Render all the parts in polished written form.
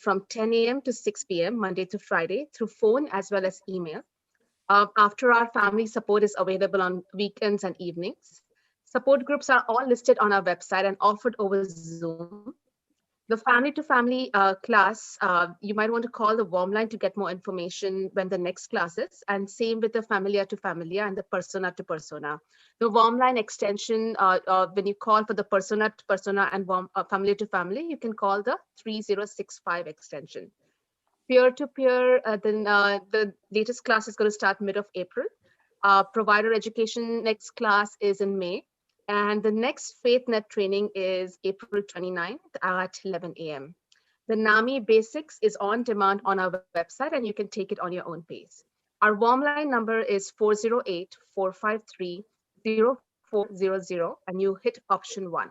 from 10 a.m. to 6 p.m. Monday to Friday through phone as well as email. After our family support is available on weekends and evenings. Support groups are all listed on our website and offered over Zoom. The family-to-family class, you might want to call the warm line to get more information when the next class is, and same with the familiar-to-familiar and the persona-to-persona. The warm line extension, when you call for the persona-to-persona and family-to-family, you can call the 3065 extension. Peer-to-peer, then the latest class is going to start mid of April. Provider education next class is in May. And the next FaithNet training is April 29th at 11 a.m. The NAMI Basics is on demand on our website, and you can take it on your own pace. Our warm line number is 408-453-0400, and you hit option 1.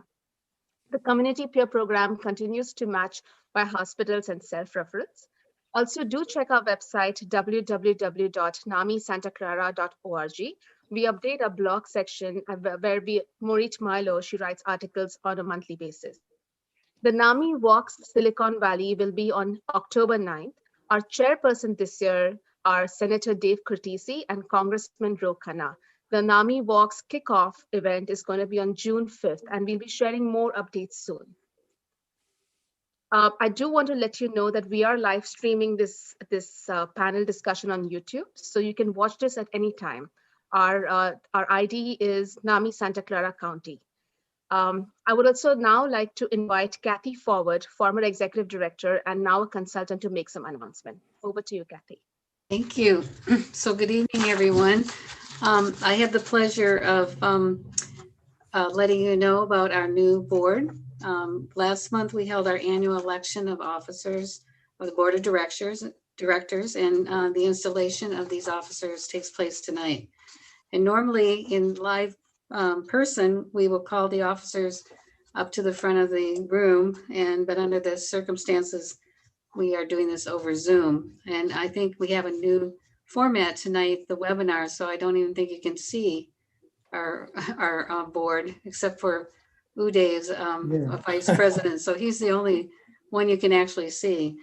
The community peer program continues to match by hospitals and self-reference. Also, do check our website, www.namisantaclara.org. We update our blog section where Morit Milo, she writes articles on a monthly basis. The NAMI Walks Silicon Valley will be on October 9th. Our chairperson this year are Senator Dave Curtisi and Congressman Ro Khanna. The NAMI Walks kickoff event is going to be on June 5th, and we'll be sharing more updates soon. I do want to let you know that we are live streaming this panel discussion on YouTube, so you can watch this at any time. Our ID is NAMI Santa Clara County. I would also now like to invite Kathy Forward, former executive director and now a consultant, to make some announcement. Over to you, Kathy. Thank you. So good evening, everyone. I have the pleasure of letting you know about our new board. Last month, we held our annual election of officers of the board of directors, and the installation of these officers takes place tonight. And normally in live person, we will call the officers up to the front of the room, but under the circumstances, we are doing this over Zoom. And I think we have a new format tonight, the webinar, so I don't even think you can see our board, except for Uday is a vice president, so he's the only one you can actually see.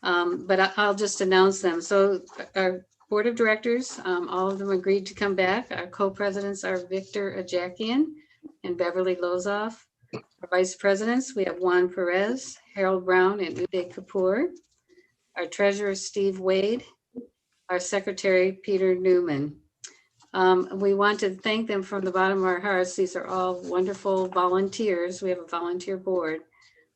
But I'll just announce them. So our board of directors, all of them agreed to come back. Our co-presidents are Victor Ajakian and Beverly Lozoff. Our vice presidents, we have Juan Perez, Harold Brown, and Uday Kapoor. Our treasurer, Steve Wade. Our secretary, Peter Newman. We want to thank them from the bottom of our hearts. These are all wonderful volunteers. We have a volunteer board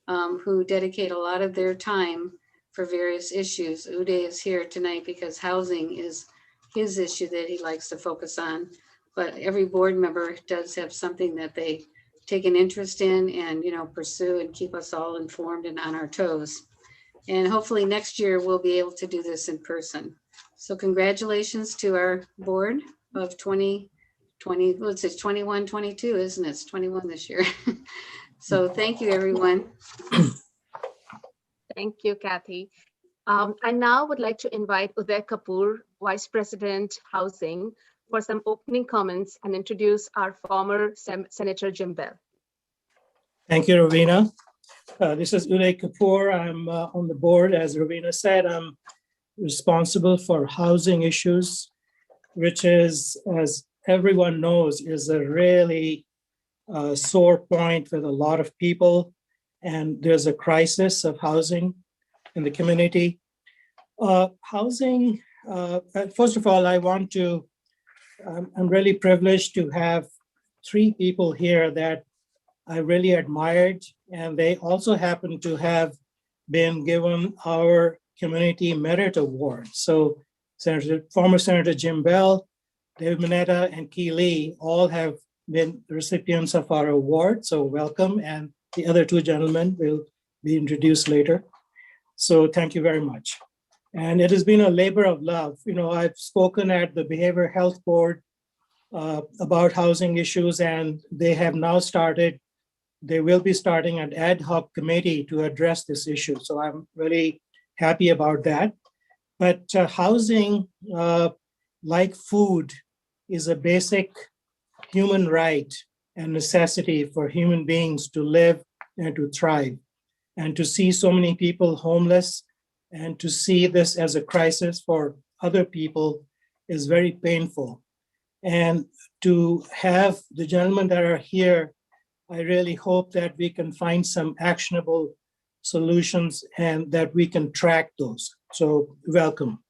who dedicate a lot of their time for various issues. Uday is here tonight because housing is his issue that he likes to focus on. But every board member does have something that they take an interest in and, pursue and keep us all informed and on our toes. And hopefully next year we'll be able to do this in person. So congratulations to our board of 2020, well, it's 21, 22, isn't it? It's 21 this year. So thank you, everyone. Thank you, Kathy. I now would like to invite Uday Kapoor, Vice President, Housing, for some opening comments and introduce our former Senator Jim Beall. Thank you, Ravina. This is Uday Kapoor. I'm on the board. As Ravina said, I'm responsible for housing issues, which is, as everyone knows, is a really sore point with a lot of people. And there's a crisis of housing in the community. Housing, first of all, I'm really privileged to have 3 people here that I really admired, and they also happen to have been given our Community Merit Award. So former Senator Jim Beall, David Mineta, and Key Lee all have been recipients of our award, so welcome. And the other 2 gentlemen will be introduced later. So thank you very much. And it has been a labor of love. I've spoken at the Behavioral Health Board about housing issues, and they will be starting an ad hoc committee to address this issue. So I'm really happy about that. But housing, like food, is a basic human right and necessity for human beings to live and to thrive. And to see so many people homeless And to see this as a crisis for other people is very painful. And to have the gentlemen that are here, I really hope that we can find some actionable solutions and that we can track those. So welcome.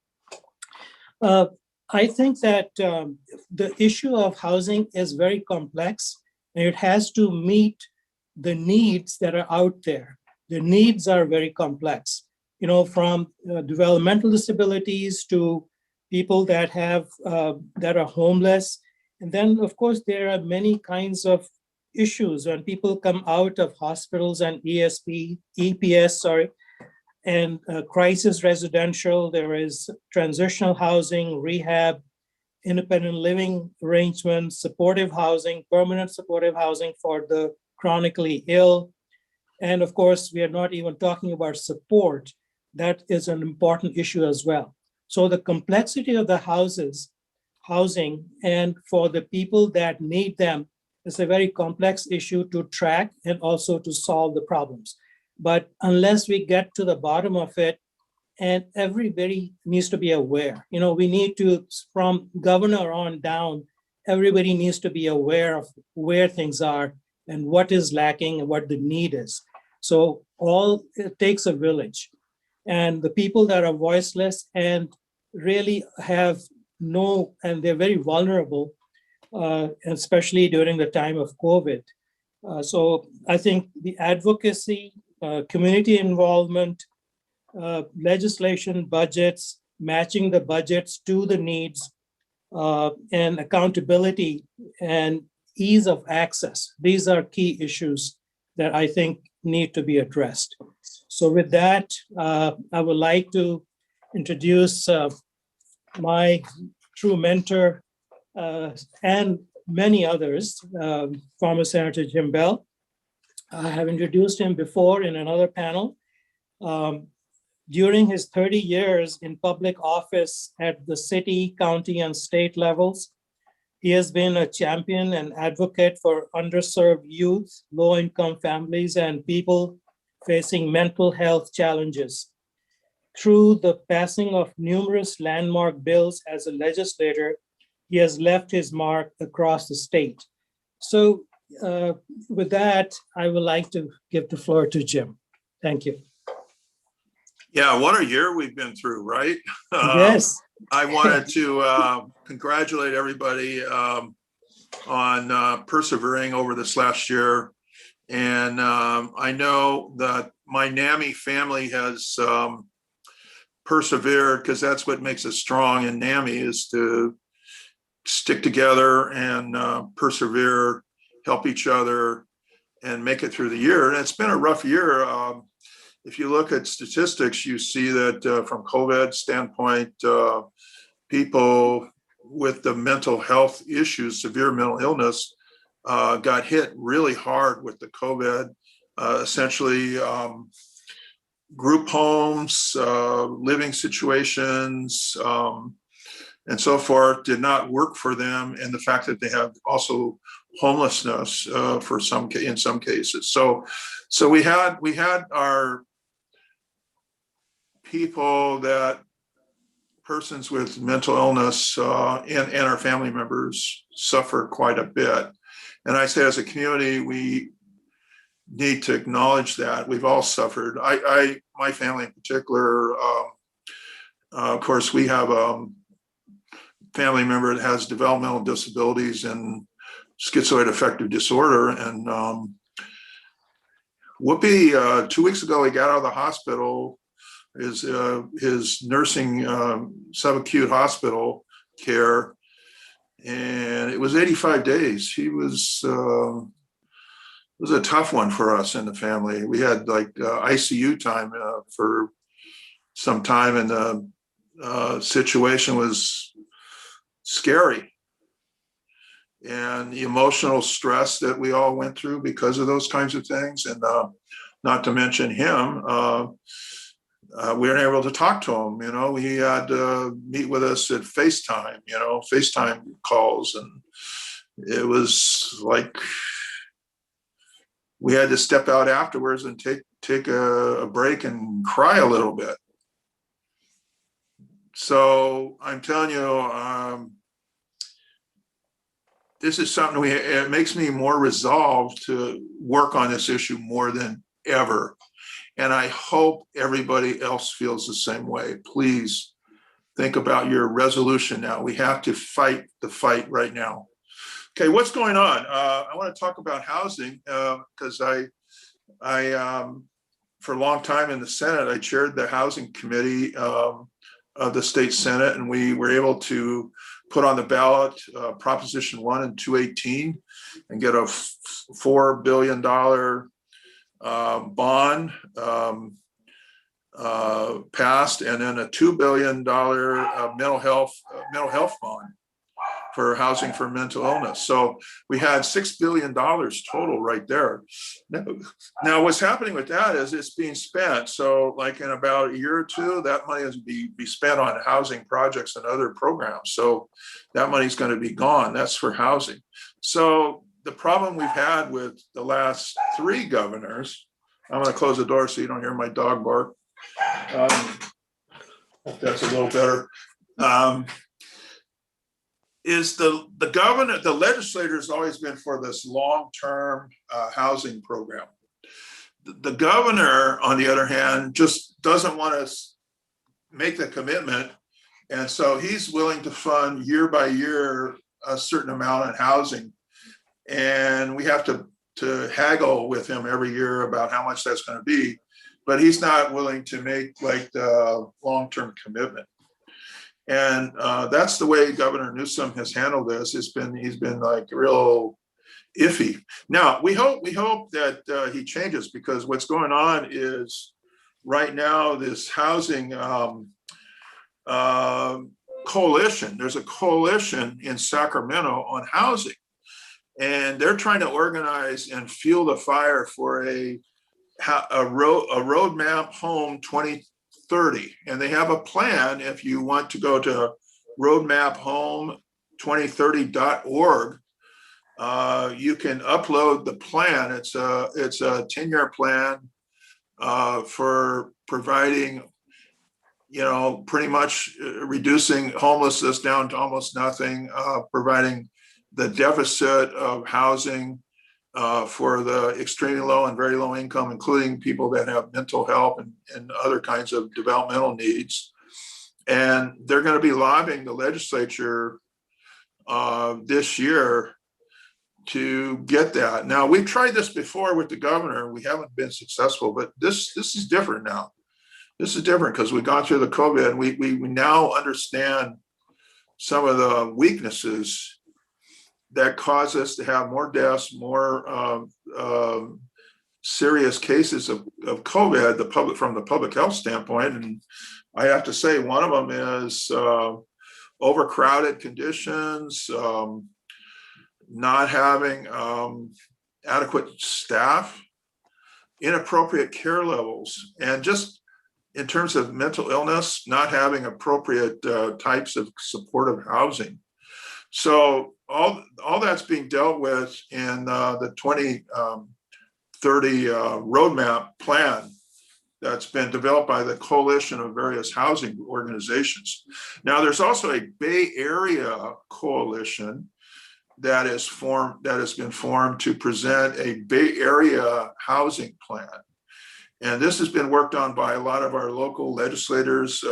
I think that the issue of housing is very complex, and it has to meet the needs that are out there. The needs are very complex, you know, from developmental disabilities to people that have that are homeless. And then, of course, there are many kinds of issues when people come out of hospitals and EPS, and crisis residential. There is transitional housing, rehab, independent living arrangements, supportive housing, permanent supportive housing for the chronically ill. And of course, we are not even talking about support. That is an important issue as well. So the complexity of the housing, and for the people that need them is a very complex issue to track and also to solve the problems. But unless we get to the bottom of it, and everybody needs to be aware, you know, we need to, from governor on down, everybody needs to be aware of where things are and what is lacking and what the need is. So it takes a village. And the people that are voiceless and really have and they're very vulnerable, especially during the time of COVID. So I think the advocacy, community involvement, legislation, budgets, matching the budgets to the needs, and accountability and ease of access. These are key issues that I think need to be addressed. So with that, I would like to introduce my true mentor and many others, former Senator Jim Beall. I have introduced him before in another panel. During his 30 years in public office at the city, county, and state levels, he has been a champion and advocate for underserved youth, low-income families, and people facing mental health challenges. Through the passing of numerous landmark bills as a legislator, he has left his mark across the state. So with that, I would like to give the floor to Jim. Thank you. Yeah, what a year we've been through, right? Yes. I wanted to congratulate everybody on persevering over this last year. And I know that my NAMI family has persevered, because that's what makes us strong in NAMI, is to stick together and persevere, help each other, and make it through the year. And it's been a rough year. If you look at statistics, you see that from COVID standpoint, people with the mental health issues, severe mental illness, got hit really hard with the COVID. Essentially, group homes, living situations, and so forth did not work for them, and the fact that they have also homelessness in some cases. So we had our people, that persons with mental illness and our family members suffer quite a bit. And I say, as a community, we need to acknowledge that we've all suffered. My family in particular, of course, we have a family member that has developmental disabilities and schizoid affective disorder. And Whoopi, 2 weeks ago, he got out of the hospital, his nursing subacute hospital care, and it was 85 days. He was it was a tough one for us in the family. We had like ICU time for some time, and the situation was scary. And the emotional stress that we all went through because of those kinds of things, and not to mention him, we weren't able to talk to him. You know, he had to meet with us at FaceTime, FaceTime calls, and it was like we had to step out afterwards and take a break and cry a little bit. So I'm telling you, this is something it makes me more resolved to work on this issue more than ever. And I hope everybody else feels the same way. Please think about your resolution now. We have to fight the fight right now. Okay, what's going on? I want to talk about housing because I for a long time in the Senate, I chaired the housing committee of the state Senate, and we were able to put on the ballot Proposition 1 and 218 and get a $4 billion bond passed, and then a $2 billion mental health bond for housing for mental illness. So we had $6 billion total right there. Now what's happening with that is it's being spent. So like in about a year or two, that money is be spent on housing projects and other programs. So that money's going to be gone. That's for housing. So the problem we've had with the last 3 governors, I'm going to close the door so you don't hear my dog bark. That's a little better. Is the governor, the legislator has always been for this long-term housing program. The governor, on the other hand, just doesn't want to make the commitment. And so he's willing to fund year by year a certain amount in housing. And we have to haggle with him every year about how much that's going to be. But he's not willing to make like the long-term commitment. And that's the way Governor Newsom has handled this. He's been like real iffy. Now we hope that he changes, because what's going on is right now this housing coalition. There's a coalition in Sacramento on housing, and they're trying to organize and fuel the fire for a roadmap home 2030, and they have a plan. If you want to go to roadmaphome2030.org, you can upload the plan. It's a 10-year plan for providing, pretty much reducing homelessness down to almost nothing, providing the deficit of housing for the extremely low and very low income, including people that have mental health and other kinds of developmental needs. And they're going to be lobbying the legislature this year to get that. Now, we've tried this before with the governor. We haven't been successful, but this is different now. This is different because we've gone through the COVID, and we now understand some of the weaknesses that cause us to have more deaths, more serious cases of COVID, from the public health standpoint. And I have to say, one of them is overcrowded conditions, not having adequate staff, inappropriate care levels, and just in terms of mental illness, not having appropriate types of supportive housing. So all that's being dealt with in the 2030 roadmap plan that's been developed by the coalition of various housing organizations. Now, there's also a Bay Area coalition that has been formed to present a Bay Area housing plan. And this has been worked on by a lot of our local legislators,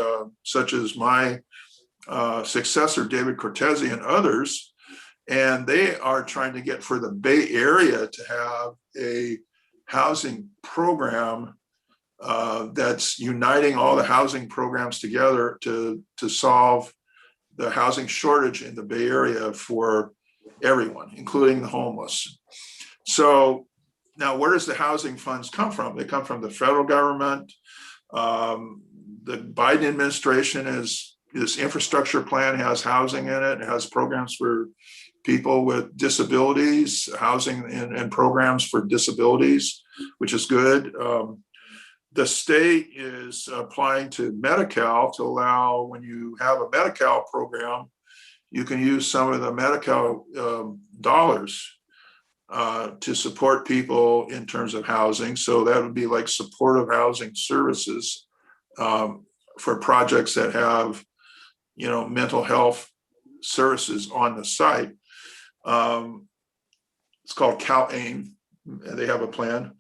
such as my successor, David Cortese, and others. And they are trying to get for the Bay Area to have a housing program that's uniting all the housing programs together to solve the housing shortage in the Bay Area for everyone, including the homeless. So now, where does the housing funds come from? They come from the federal government. The Biden administration this infrastructure plan has housing in it. It has programs for people with disabilities, housing and programs for disabilities, which is good. The state is applying to Medi-Cal to allow, when you have a Medi-Cal program, you can use some of the Medi-Cal dollars to support people in terms of housing. So that would be like supportive housing services for projects that have mental health services on the site. It's called CalAIM. They have a plan.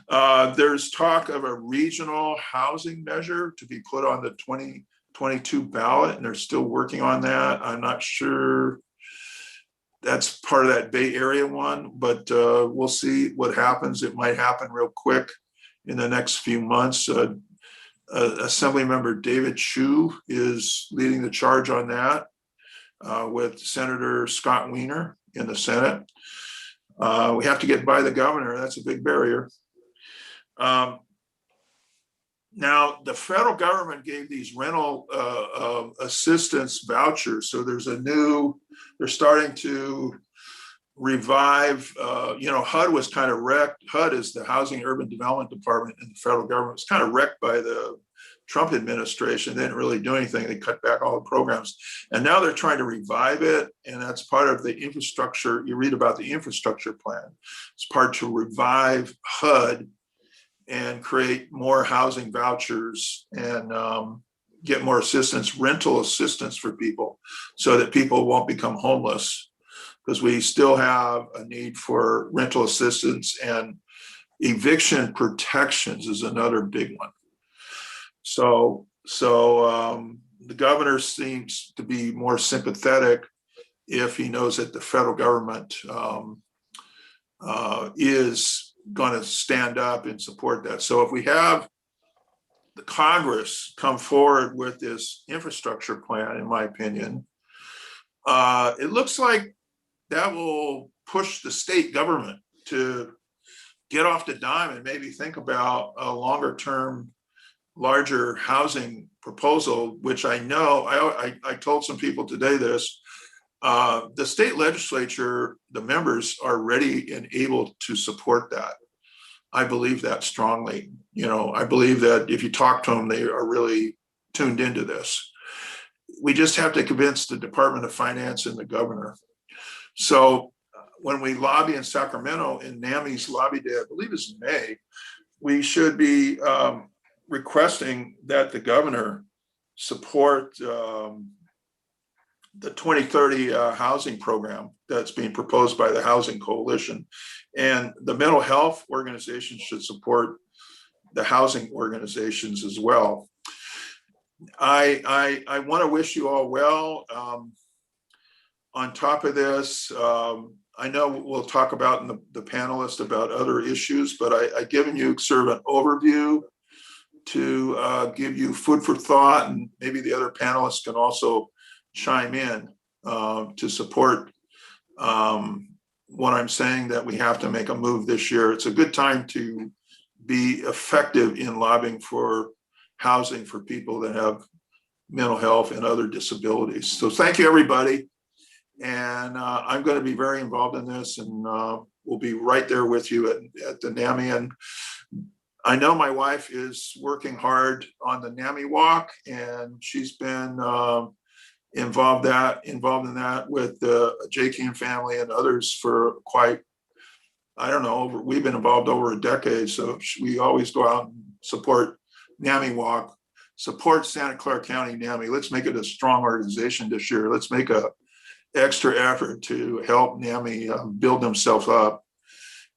There's talk of a regional housing measure to be put on the 2022 ballot, and they're still working on that. I'm not sure that's part of that Bay Area one, but we'll see what happens. It might happen real quick in the next few months. Assemblymember David Chu is leading the charge on that with Senator Scott Wiener in the Senate. We have to get by the governor. That's a big barrier. Now, the federal government gave these rental assistance vouchers. So they're starting to revive, HUD was kind of wrecked. HUD is the Housing Urban Development Department in the federal government. It's kind of wrecked by the Trump administration. They didn't really do anything. They cut back all the programs. And now they're trying to revive it. And that's part of the infrastructure. You read about the infrastructure plan. It's part to revive HUD and create more housing vouchers and get more assistance, rental assistance for people so that people won't become homeless, because we still have a need for rental assistance, and eviction protections is another big one. So the governor seems to be more sympathetic if he knows that the federal government is going to stand up and support that. So if we have the Congress come forward with this infrastructure plan, in my opinion, it looks like that will push the state government to get off the dime and maybe think about a longer term, larger housing proposal, which I know, I told some people today this, the state legislature, the members are ready and able to support that. I believe that strongly. I believe that if you talk to them, they are really tuned into this. We just have to convince the Department of Finance and the governor. So when we lobby in Sacramento, in NAMI's lobby day, I believe it's May, we should be requesting that the governor support the 2030 housing program that's being proposed by the Housing Coalition. And the mental health organizations should support the housing organizations as well. I want to wish you all well. On top of this, I know we'll talk about in the panelists about other issues, but I've given you sort of an overview to give you food for thought, and maybe the other panelists can also chime in to support what I'm saying, that we have to make a move this year. It's a good time to be effective in lobbying for housing for people that have mental health and other disabilities. So thank you, everybody. And I'm going to be very involved in this, and we'll be right there with you at the NAMI. And I know my wife is working hard on the NAMI walk, and she's been involved in that with the Jakian family and others for quite, I don't know, we've been involved over a decade. So we always go out and support NAMI walk, support Santa Clara County NAMI. Let's make it a strong organization this year. Let's make a extra effort to help NAMI build themselves up.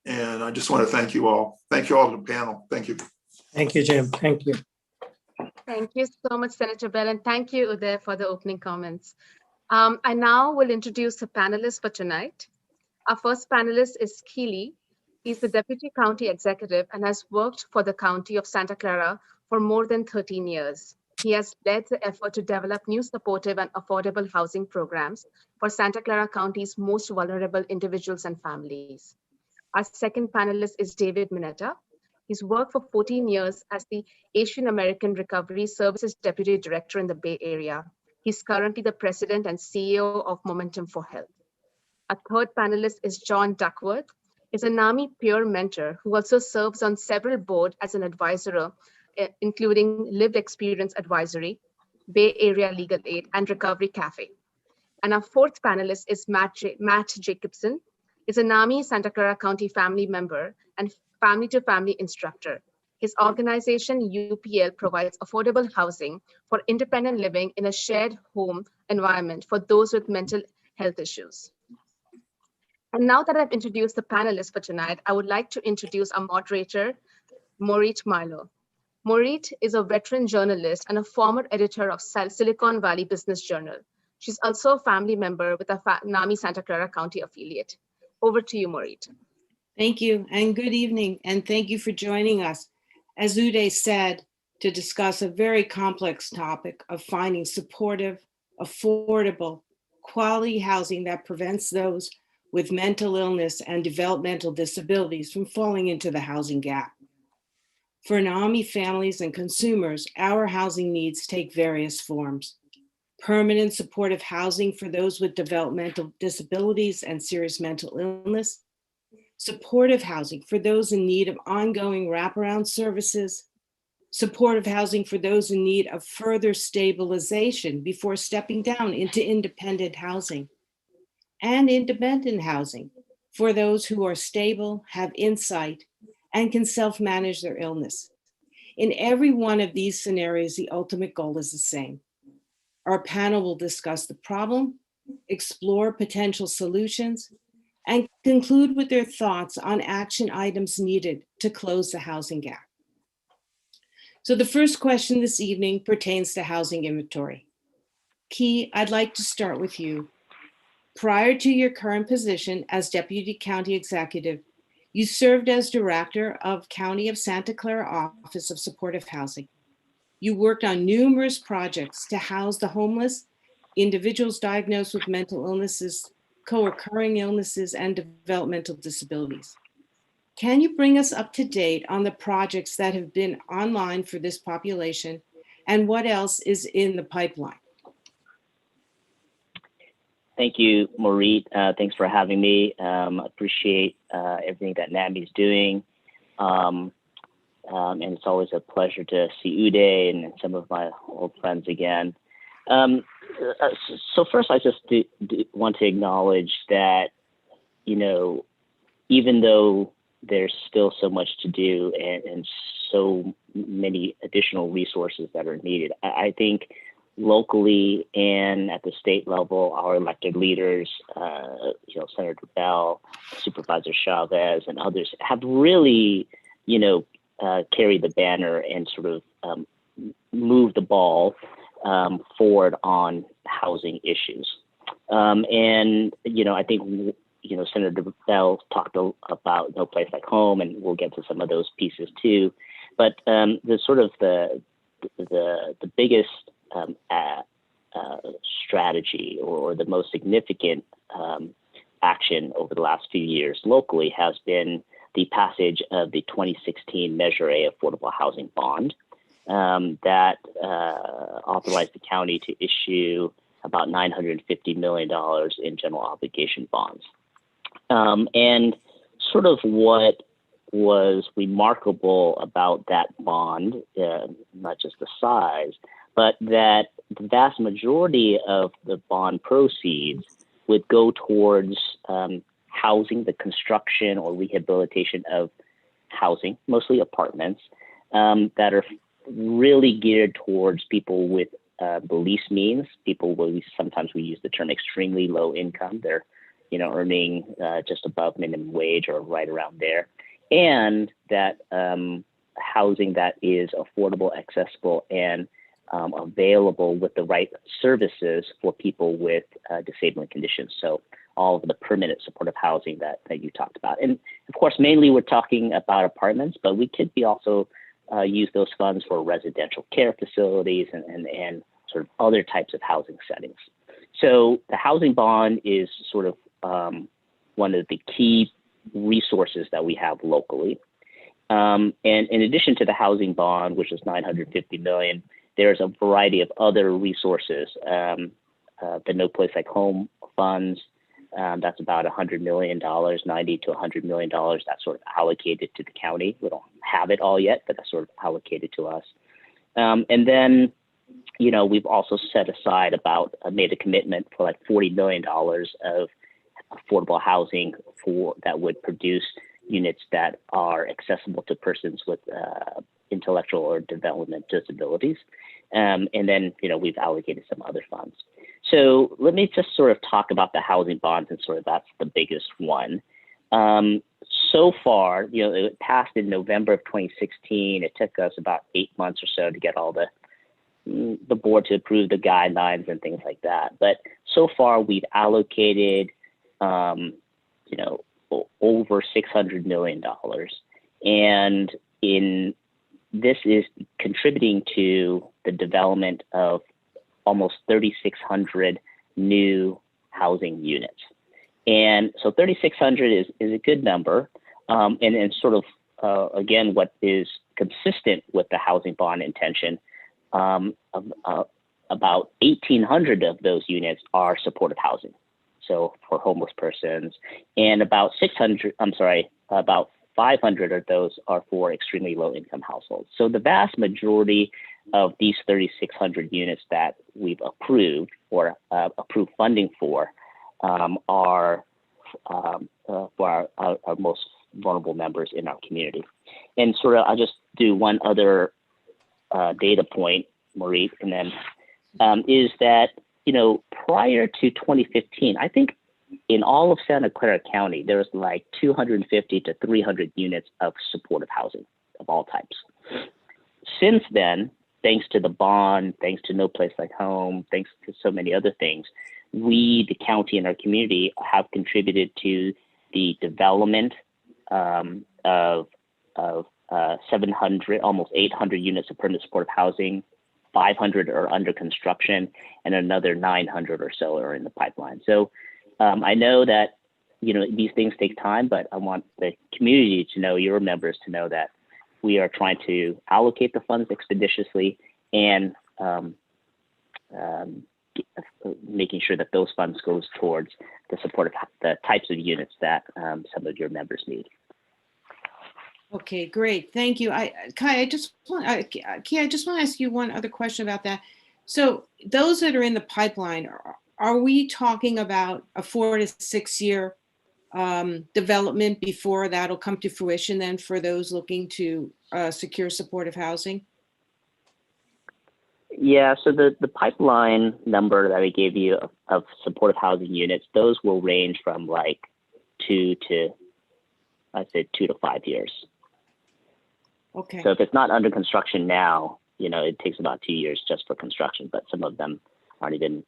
And I just want to thank you all. Thank you all to the panel. Thank you. Thank you, Jim. Thank you. Thank you so much, Senator Beall, and thank you, Uday, for the opening comments. I now will introduce the panelists for tonight. Our first panelist is Keely. He's the Deputy County Executive and has worked for the County of Santa Clara for more than 13 years. He has led the effort to develop new supportive and affordable housing programs for Santa Clara County's most vulnerable individuals and families. Our second panelist is David Mineta. He's worked for 14 years as the Asian American Recovery Services Deputy Director in the Bay Area. He's currently the President and CEO of Momentum for Health. Our third panelist is John Duckworth. He's a NAMI peer mentor who also serves on several boards as an advisor, including Lived Experience Advisory, Bay Area Legal Aid, and Recovery Cafe. And our fourth panelist is Matt Jacobsen. He's a NAMI Santa Clara County family member and family-to-family instructor. His organization, UPL, provides affordable housing for independent living in a shared home environment for those with mental health issues. And now that I've introduced the panelists for tonight, I would like to introduce our moderator, Morit Milo. Morit is a veteran journalist and a former editor of Silicon Valley Business Journal. She's also a family member with a NAMI Santa Clara County affiliate. Over to you, Morit. Thank you, and good evening, and thank you for joining us, as Uday said, to discuss a very complex topic of finding supportive, affordable, quality housing that prevents those with mental illness and developmental disabilities from falling into the housing gap. For NAMI families and consumers, our housing needs take various forms. Permanent supportive housing for those with developmental disabilities and serious mental illness, supportive housing for those in need of ongoing wraparound services, supportive housing for those in need of further stabilization before stepping down into independent housing, and independent housing for those who are stable, have insight, and can self-manage their illness. In every one of these scenarios, the ultimate goal is the same. Our panel will discuss the problem, explore potential solutions, and conclude with their thoughts on action items needed to close the housing gap. So the first question this evening pertains to housing inventory. Key, I'd like to start with you. Prior to your current position as Deputy County Executive, you served as Director of County of Santa Clara Office of Supportive Housing. You worked on numerous projects to house the homeless, individuals diagnosed with mental illnesses, co-occurring illnesses, and developmental disabilities. Can you bring us up to date on the projects that have been online for this population and what else is in the pipeline? Thank you, Morit. Thanks for having me. Appreciate everything that NAMI is doing. And it's always a pleasure to see Uday and some of my old friends again. So first, I just want to acknowledge that, you know, even though there's still so much to do and so many additional resources that are needed, I think locally and at the state level, our elected leaders, you know, Senator Beall, Supervisor Chavez, and others have really, you know, carried the banner and sort of moved the ball forward on housing issues. And, you know, I think, you know, Senator Beall talked about No Place Like Home, and we'll get to some of those pieces too. But the sort of the biggest strategy or the most significant action over the last few years locally has been the passage of the 2016 Measure A Affordable Housing Bond that authorized the county to issue about $950 million in general obligation bonds. And sort of what was remarkable about that bond, not just the size, but that the vast majority of the bond proceeds would go towards housing, the construction or rehabilitation of housing, mostly apartments, that are really geared towards people with the least means, people with, sometimes we use the term extremely low income. They're, you know, earning just above minimum wage or right around there. And that housing that is affordable, accessible, and available with the right services for people with disabling conditions. So all of the permanent supportive housing that you talked about. And of course, mainly we're talking about apartments, but we could be also use those funds for residential care facilities and sort of other types of housing settings. So the housing bond is sort of one of the key resources that we have locally. And in addition to the housing bond, which is $950 million, there's a variety of other resources. The No Place Like Home funds, that's about $100 million, $90 to $100 million. That's sort of allocated to the county. We don't have it all yet, but that's sort of allocated to us. And then, you know, we've also set aside made a commitment for like $40 million of affordable housing that would produce units that are accessible to persons with intellectual or development disabilities. And then, we've allocated some other funds. So let me just sort of talk about the housing bonds, and sort of that's the biggest one. So far, it passed in November of 2016. It took us about 8 months or so to get all the board to approve the guidelines and things like that. But so far, we've allocated, over $600 million. And this is contributing to the development of almost 3,600 new housing units. And so 3,600 is a good number. And sort of, again, what is consistent with the housing bond intention, about 1,800 of those units are supportive housing. So for homeless persons, and about 500 of those are for extremely low income households. So the vast majority of these 3,600 units that we've approved or approved funding for are for our most vulnerable members in our community. And sort of, I'll just do one other data point, Maurice, and then is that, prior to 2015, I think in all of Santa Clara County, there was like 250 to 300 units of supportive housing of all types. Since then, thanks to the bond, thanks to No Place Like Home, thanks to so many other things, we, the county and our community, have contributed to the development of 700, almost 800 units of permanent supportive housing. 500 are under construction, and another 900 or so are in the pipeline. So I know that these things take time, but I want the community to know, your members to know, that we are trying to allocate the funds expeditiously and making sure that those funds goes towards the support of the types of units that some of your members need. Okay, great. Thank you. Kai, I just want to ask you one other question about that. So those that are in the pipeline, are we talking about a 4 to 6 year development before that'll come to fruition then for those looking to secure supportive housing? Yeah, so the pipeline number that I gave you of supportive housing units, those will range from like 2 to 5 years. Okay. So if it's not under construction now, it takes about 2 years just for construction, but some of them aren't even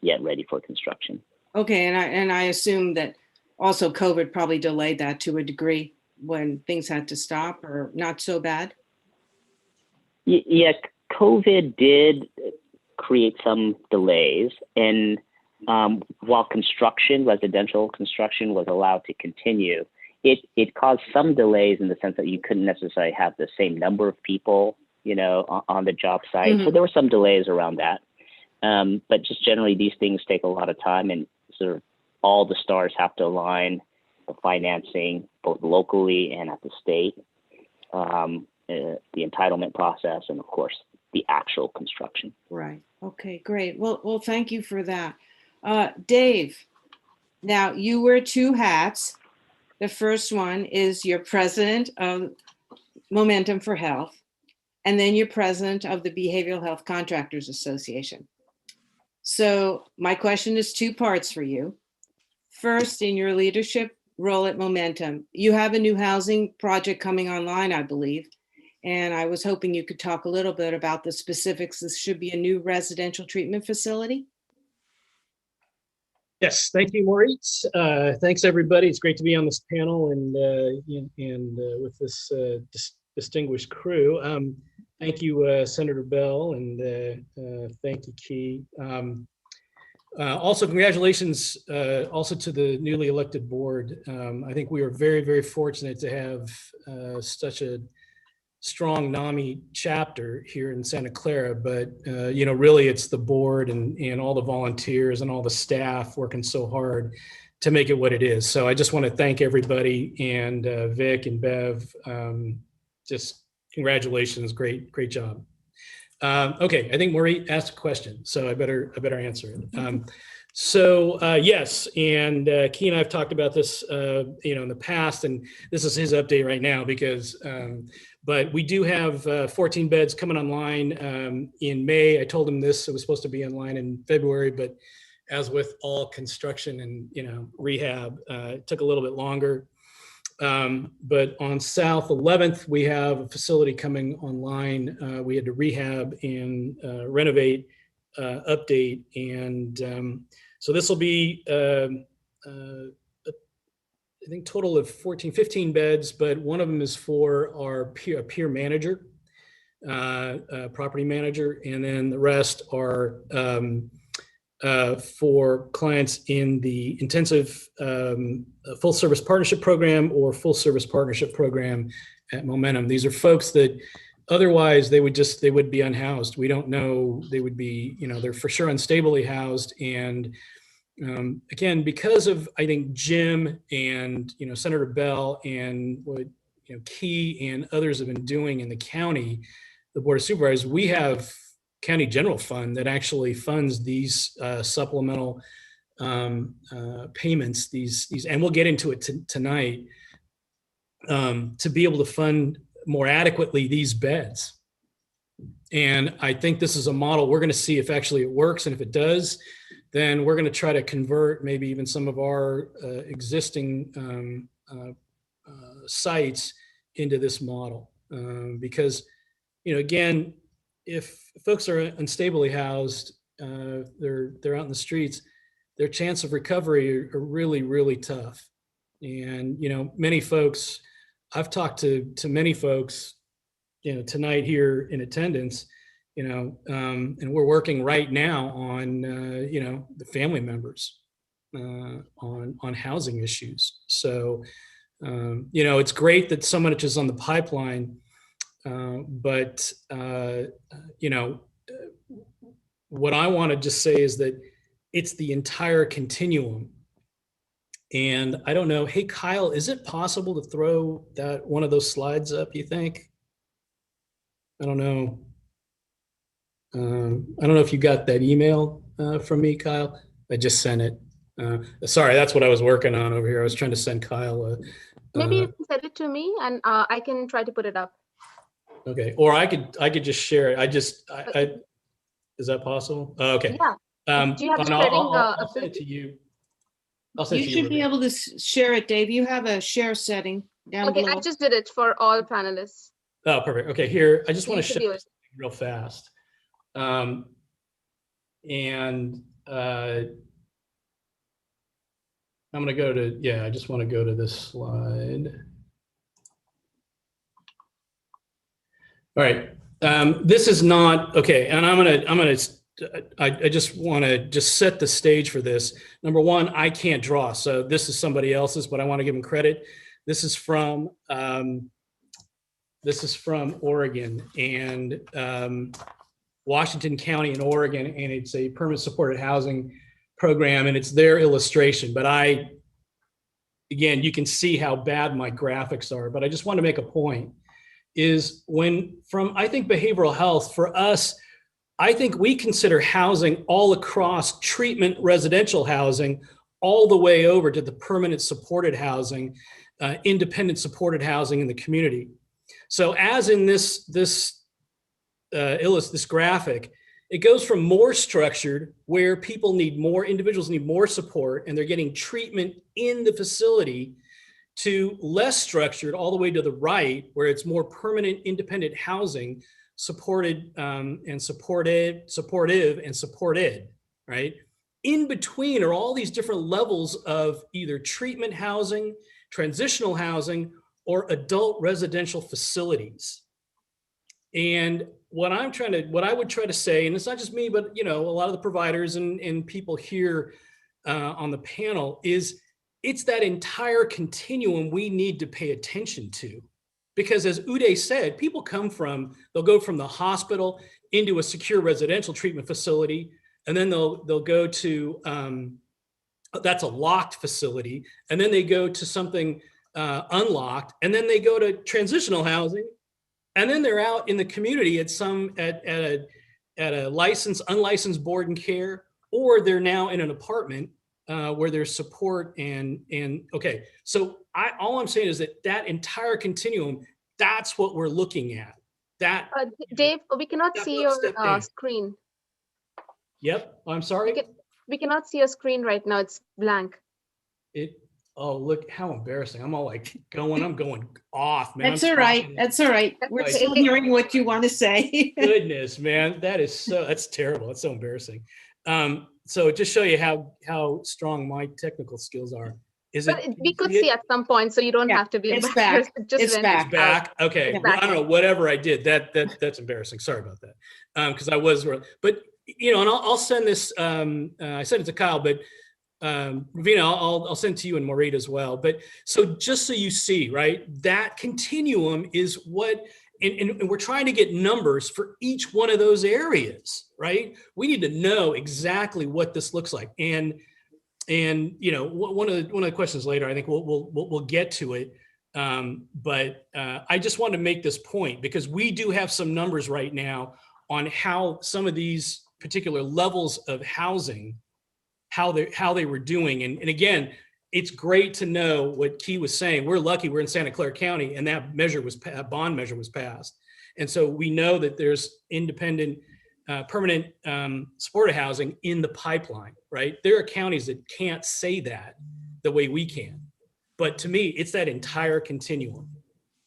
yet ready for construction. Okay, and I assume that also COVID probably delayed that to a degree when things had to stop, or not so bad? Yeah, COVID did create some delays, and while residential construction was allowed to continue, it caused some delays in the sense that you couldn't necessarily have the same number of people, on the job site. Mm-hmm. So there were some delays around that. But just generally, these things take a lot of time, and sort of all the stars have to align, the financing, both locally and at the state, the entitlement process, and of course, the actual construction. Right. Okay, great. Well, thank you for that. Dave, now you wear two hats. The first one is you're president of Momentum for Health, and then you're president of the Behavioral Health Contractors Association. So my question is 2 parts for you. First, in your leadership role at Momentum, you have a new housing project coming online, I believe. And I was hoping you could talk a little bit about the specifics. This should be a new residential treatment facility. Yes, thank you, Maurice. Thanks, everybody. It's great to be on this panel and with this distinguished crew. Thank you, Senator Beall, and thank you, Key. Also, congratulations also to the newly elected board. I think we are very, very fortunate to have such a strong NAMI chapter here in Santa Clara, but really it's the board and all the volunteers and all the staff working so hard to make it what it is. So I just want to thank everybody, and Vic and Bev, just congratulations, great job. Okay, I think Maureen asked a question, so I better answer it. So yes, and Key and I have talked about this, in the past, and this is his update right now because, but we do have 14 beds coming online in May. I told him this, it was supposed to be online in February, but as with all construction and, rehab, it took a little bit longer. But on South 11th, we have a facility coming online. We had to rehab and renovate, update. And so this will be, I think, total of 15 beds, but one of them is for our peer manager, property manager, and then the rest are for clients in the intensive full service partnership program or full service partnership program at Momentum. These are folks that otherwise they would be unhoused. We don't know, they would be, they're for sure unstably housed. And again, because of, I think, Jim and, Senator Beall and what, Key and others have been doing in the county, the Board of Supervisors, we have County General Fund that actually funds these supplemental payments, these, and we'll get into it tonight, to be able to fund more adequately these beds. And I think this is a model we're going to see if actually it works. And if it does, then we're going to try to convert maybe even some of our existing sites into this model. Because, again, if folks are unstably housed, they're out in the streets, their chance of recovery are really, really tough. And, many folks, I've talked to many folks, tonight here in attendance, and we're working right now on, the family members, on housing issues. So, it's great that so much is on the pipeline, but, what I want to just say is that it's the entire continuum. And I don't know, hey, Kyle, is it possible to throw that one of those slides up, you think? I don't know. I don't know if you got that email from me, Kyle. I just sent it. Sorry, that's what I was working on over here. I was trying to send Kyle. Maybe you can send it to me and I can try to put it up. Okay, or I could just share it. Is that possible? Okay. Yeah. Do you have I'll send it to you. You should be able to share it, Dave. You have a share setting down below. Okay, I just did it for all panelists. Oh, perfect. Okay, here, I just want to show this real fast. And I'm going to go to, I just want to go to this slide. All right. This is not, okay. And I just want to just set the stage for this. Number one, I can't draw. So this is somebody else's, but I want to give them credit. This is from Oregon and Washington County in Oregon, and it's a permanent supported housing program, and it's their illustration. But again, you can see how bad my graphics are, but I just want to make a point is I think behavioral health for us, I think we consider housing all across treatment residential housing, all the way over to the permanent supported housing, independent supported housing in the community. So as in this graphic, it goes from more structured, where individuals need more support and they're getting treatment in the facility, to less structured all the way to the right, where it's more permanent independent housing, supported and supportive and supported, right? In between are all these different levels of either treatment housing, transitional housing, or adult residential facilities. And what I would try to say, and it's not just me, but a lot of the providers and people here on the panel, is it's that entire continuum we need to pay attention to. Because as Uday said, people they'll go from the hospital into a secure residential treatment facility, and then they'll go to, that's a locked facility, and then they go to something unlocked, and then they go to transitional housing, and then they're out in the community at a licensed, unlicensed board and care, or they're now in an apartment where there's support and okay. So all I'm saying is that entire continuum, that's what we're looking at. That Dave, we cannot see your screen. Yep, I'm sorry. We cannot see your screen right now. It's blank. Oh, look how embarrassing. I'm all like I'm going off, man. That's all right. That's all right. We're still hearing what you want to say. Goodness, man. That's terrible. That's so embarrassing. So just show you how strong my technical skills are. We could see at some point, so you don't have to be embarrassed. It's back. Okay. It's Well, back. I don't know, whatever I did, that's embarrassing. Sorry about that. Because I was, but and I'll send this, I sent it to Kyle, but Ravina, I'll send to you and Maureen as well. But so just so you see, right, that continuum is what, and we're trying to get numbers for each one of those areas, right? We need to know exactly what this looks like. And one of the questions later, I think we'll get to it. But I just want to make this point because we do have some numbers right now on how some of these particular levels of housing, how they were doing. And again, it's great to know what Key was saying. We're lucky we're in Santa Clara County and that bond measure was passed. And so we know that there's independent permanent supportive housing in the pipeline, right? There are counties that can't say that the way we can. But to me, it's that entire continuum.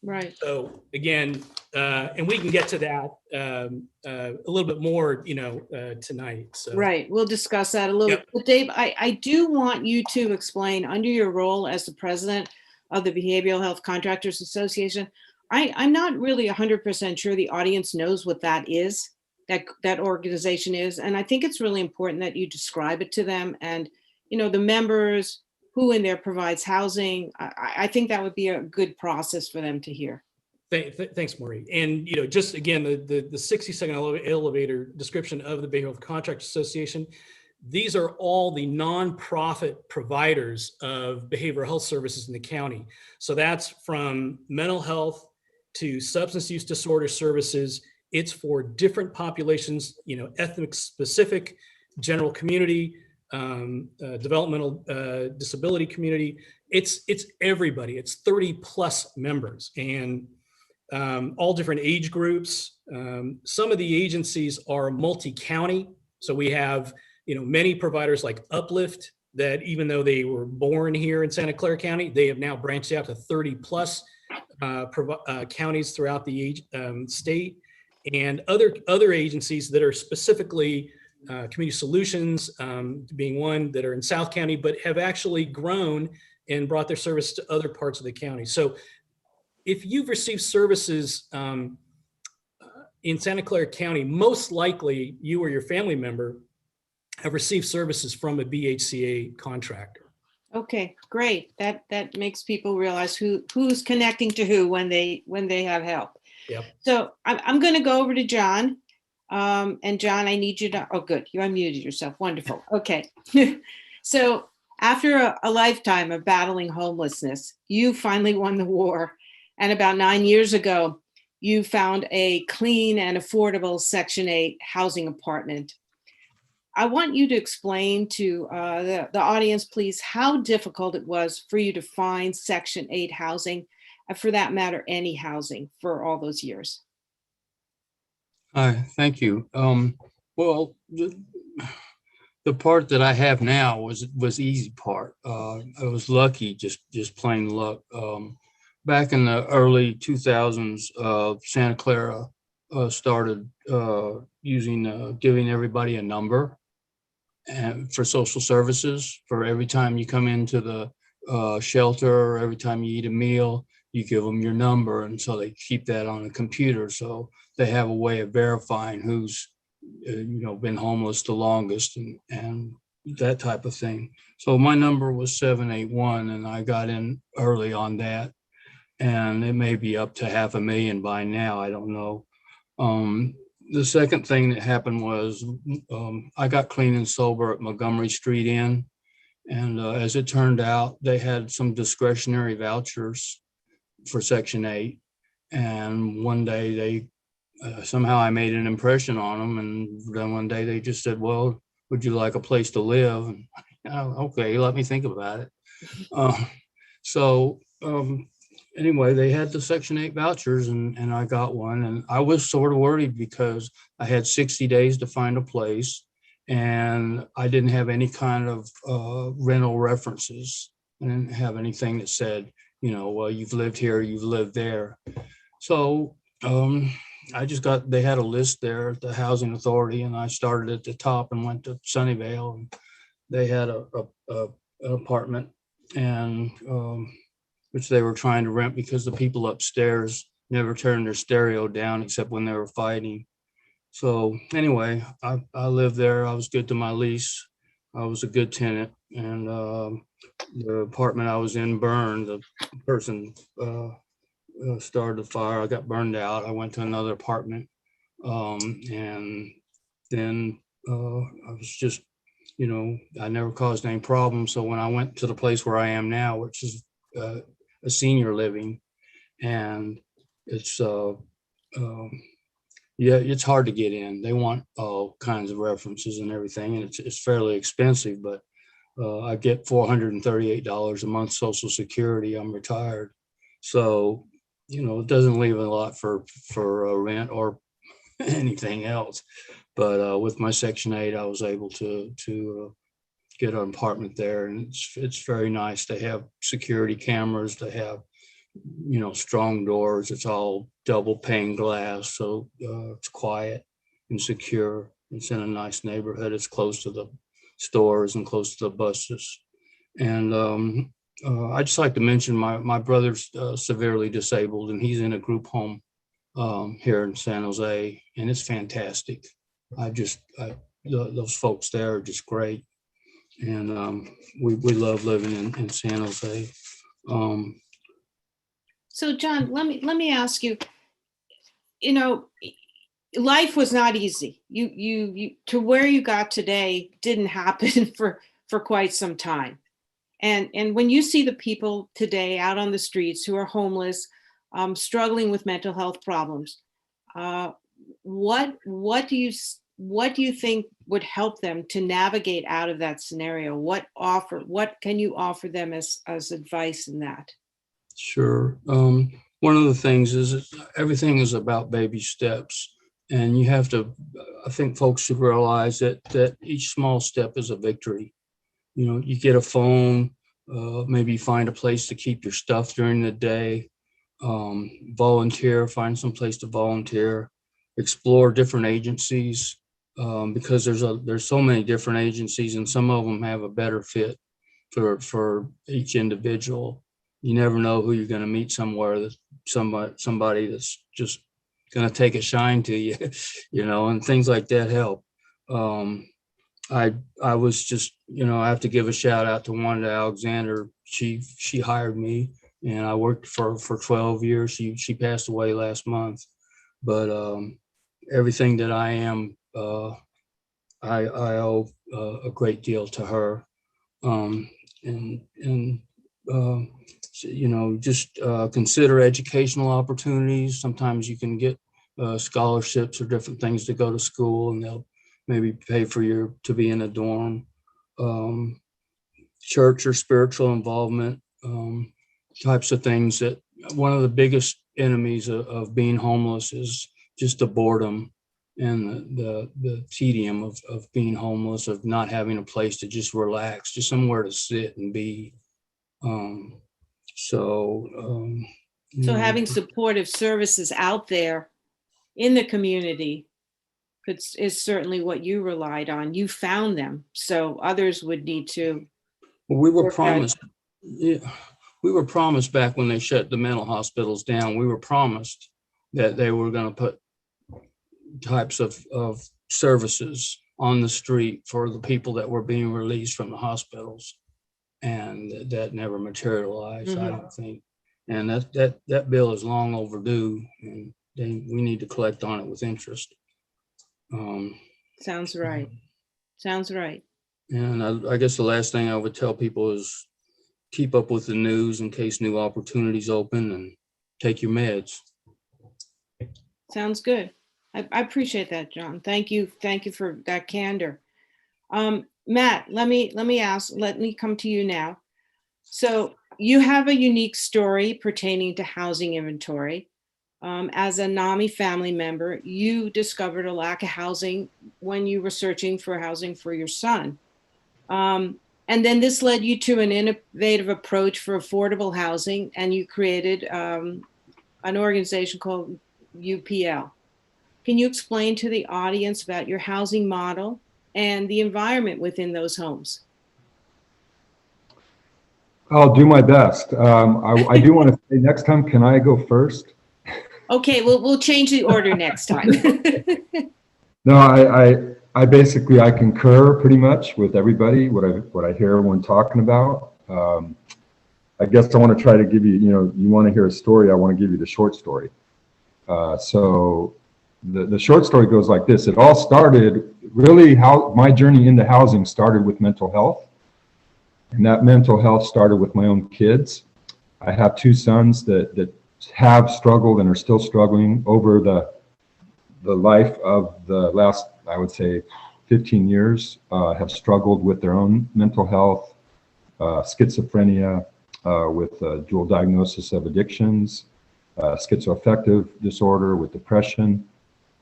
Right. So again, and we can get to that a little bit more, tonight. So. Right. We'll discuss that a little bit. But Dave, I do want you to explain under your role as the president of the Behavioral Health Contractors Association. I'm not really 100% sure the audience knows what that is, that organization is. And I think it's really important that you describe it to them and, the members, who in there provides housing. I think that would be a good process for them to hear. Thanks, Maureen. And, just again, the 60-second elevator description of the Behavioral Health Contractors Association, these are all the nonprofit providers of behavioral health services in the county. So that's from mental health to substance use disorder services. It's for different populations, ethnic specific, general community, developmental disability community. It's everybody. It's 30 plus members and all different age groups. Some of the agencies are multi-county. So we have, many providers like Uplift that even though they were born here in Santa Clara County, they have now branched out to 30 plus counties throughout the state, and other agencies that are specifically Community Solutions being one that are in South County, but have actually grown and brought their service to other parts of the county. So if you've received services in Santa Clara County, most likely you or your family member have received services from a BHCA contractor. Okay, great. That makes people realize who's connecting to who when they have help. Yep. So I'm going to go over to John. And John, I need you to, oh, good. You unmuted yourself. Wonderful. Okay. So after a lifetime of battling homelessness, you finally won the war. And about 9 years ago, you found a clean and affordable Section 8 housing apartment. I want you to explain to the audience, please, how difficult it was for you to find Section 8 housing, and for that matter, any housing for all those years. Hi, thank you. Well, the part that I have now was the easy part. I was lucky, just plain luck. Back in the early 2000s, Santa Clara started giving everybody a number and for social services. For every time you come into the shelter, or every time you eat a meal, you give them your number, and so they keep that on a computer. So they have a way of verifying who's been homeless the longest and that type of thing. So my number was 781, and I got in early on that, and it may be up to 500,000 by now. I don't know. The second thing that happened was I got clean and sober at Montgomery Street Inn, and as it turned out, they had some discretionary vouchers for Section 8, and one day they somehow I made an impression on them, and then one day they just said, well, would you like a place to live? And, "Oh, okay, let me think about it." So anyway, they had the Section 8 vouchers, and I got one, and I was sort of worried because I had 60 days to find a place, and I didn't have any kind of rental references. I didn't have anything that said, well, you've lived here, you've lived there. So they had a list there at the Housing Authority, and I started at the top and went to Sunnyvale, and they had an apartment, and which they were trying to rent because the people upstairs never turned their stereo down except when they were fighting. So anyway, I lived there. I was good to my lease. I was a good tenant, and the apartment I was in burned. The person started the fire. I got burned out. I went to another apartment, and then I was just, I never caused any problems. So when I went to the place where I am now, which is a senior living, and it's it's hard to get in. They want all kinds of references and everything, and it's fairly expensive, but I get $438 a month Social Security. I'm retired, so it doesn't leave a lot for rent or anything else. But with my Section 8, I was able to get an apartment there, and it's very nice to have security cameras, to have strong doors. It's all double pane glass, so it's quiet and secure. It's in a nice neighborhood. It's close to the stores and close to the buses. And I just like to mention my brother's severely disabled, and he's in a group home here in San Jose, and it's fantastic. Those folks there are just great, and we love living in San Jose. So John, let me ask you, life was not easy. You to where you got today didn't happen for quite some time. And when you see the people today out on the streets who are homeless, struggling with mental health problems, what do you think would help them to navigate out of that scenario? What can you offer them as advice in that? Sure. One of the things is everything is about baby steps, and you have to, I think folks should realize that each small step is a victory. You get a phone, maybe find a place to keep your stuff during the day, volunteer, find some place to volunteer, explore different agencies, because there's so many different agencies, and some of them have a better fit for each individual. You never know who you're going to meet somewhere, that somebody that's just going to take a shine to you, and things like that help. I was just, I have to give a shout out to Wanda Alexander. She hired me, and I worked for 12 years. She passed away last month, but everything that I am, I owe a great deal to her. Just consider educational opportunities. Sometimes you can get scholarships or different things to go to school, and they'll maybe pay for to be in a dorm. Church or spiritual involvement, types of things. That one of the biggest enemies of being homeless is just the boredom and the tedium of being homeless, of not having a place to just relax, just somewhere to sit and be. So having supportive services out there in the community is certainly what you relied on. You found them, so others would need to. Well, we were promised. Yeah, we were promised back when they shut the mental hospitals down. We were promised that they were going to put types of services on the street for the people that were being released from the hospitals, and that never materialized. Mm-hmm. I don't think, and that bill is long overdue, and we need to collect on it with interest. Sounds right. Sounds right. And I guess the last thing I would tell people is keep up with the news in case new opportunities open, and take your meds. Sounds good. I appreciate that, John. Thank you for that candor. Matt, let me come to you now. So you have a unique story pertaining to housing inventory. As a NAMI family member, you discovered a lack of housing when you were searching for housing for your son. And then this led you to an innovative approach for affordable housing, and you created an organization called UPL. Can you explain to the audience about your housing model and the environment within those homes? I'll do my best. I do want to say next time, can I go first? Okay, we'll change the order next time. No, I basically, I concur pretty much with everybody, what I hear everyone talking about. I guess I want to try to give you, you want to hear a story, I want to give you the short story. So the short story goes like this. It all started, really how my journey into housing started with mental health. And that mental health started with my own kids. I have two sons that have struggled and are still struggling over the life of the last, I would say, 15 years, have struggled with their own mental health, schizophrenia, with dual diagnosis of addictions, schizoaffective disorder with depression.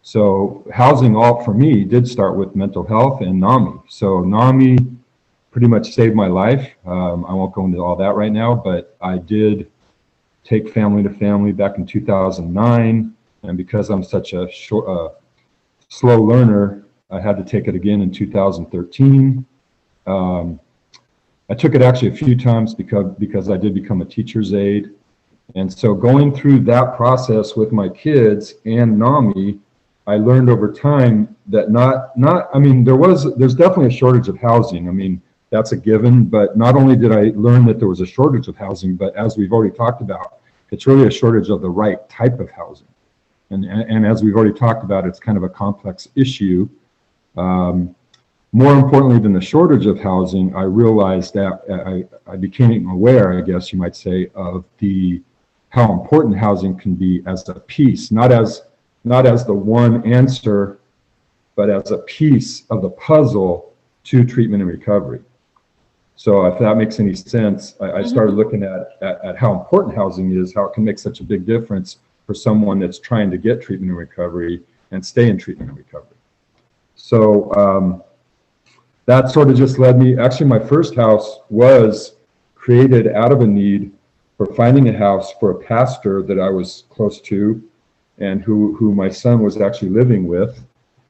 So housing all for me did start with mental health and NAMI. So NAMI pretty much saved my life. I won't go into all that right now, but I did take family to family back in 2009. And because I'm such a slow learner, I had to take it again in 2013. I took it actually a few times because I did become a teacher's aide. And so going through that process with my kids and NAMI, I learned over time that there's definitely a shortage of housing. I mean, that's a given, but not only did I learn that there was a shortage of housing, but as we've already talked about, it's really a shortage of the right type of housing. And as we've already talked about, it's kind of a complex issue. More importantly than the shortage of housing, I realized that I became aware, I guess you might say, of how important housing can be as a piece, not as the one answer, but as a piece of the puzzle to treatment and recovery. So if that makes any sense, I started looking at how important housing is, how it can make such a big difference for someone that's trying to get treatment and recovery and stay in treatment and recovery. So that sort of just led me, actually my first house was created out of a need for finding a house for a pastor that I was close to and who my son was actually living with,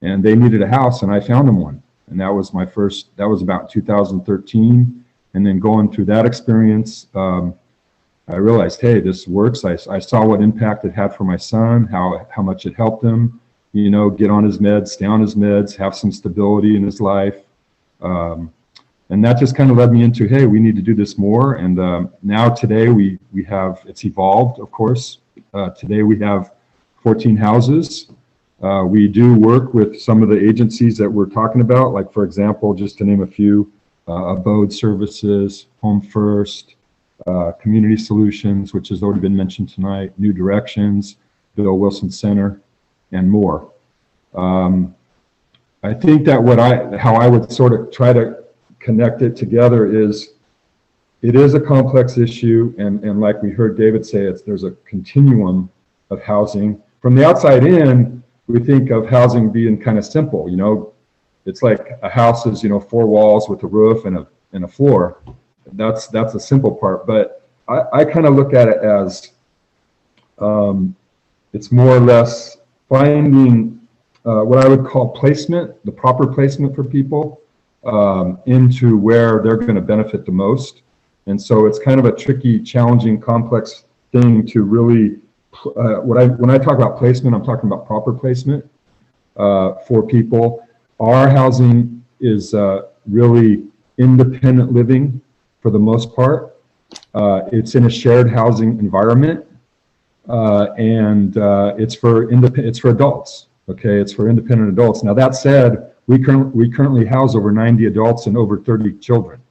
and they needed a house and I found them one. And that was my first, that was about 2013. And then going through that experience, I realized, hey, this works. I saw what impact it had for my son, how much it helped him, get on his meds, stay on his meds, have some stability in his life. And that just kind of led me into, hey, we need to do this more. And now today we have, it's evolved, of course. Today we have 14 houses. We do work with some of the agencies that we're talking about, like, for example, just to name a few, Abode Services, Home First, Community Solutions, which has already been mentioned tonight, New Directions, Bill Wilson Center, and more. I think that how I would sort of try to connect it together is, it is a complex issue, and like we heard David say, there's a continuum of housing. From the outside in, we think of housing being kind of simple, it's like a house is, 4 walls with a roof and a floor. That's the simple part. But I kind of look at it as it's more or less finding what I would call placement, the proper placement for people into where they're going to benefit the most. And so it's kind of a tricky, challenging, complex thing to really, when I talk about placement, I'm talking about proper placement for people. Our housing is really independent living for the most part. It's in a shared housing environment, and it's for adults. Okay, it's for independent adults. Now that said, we currently house over 90 adults and over 30 children,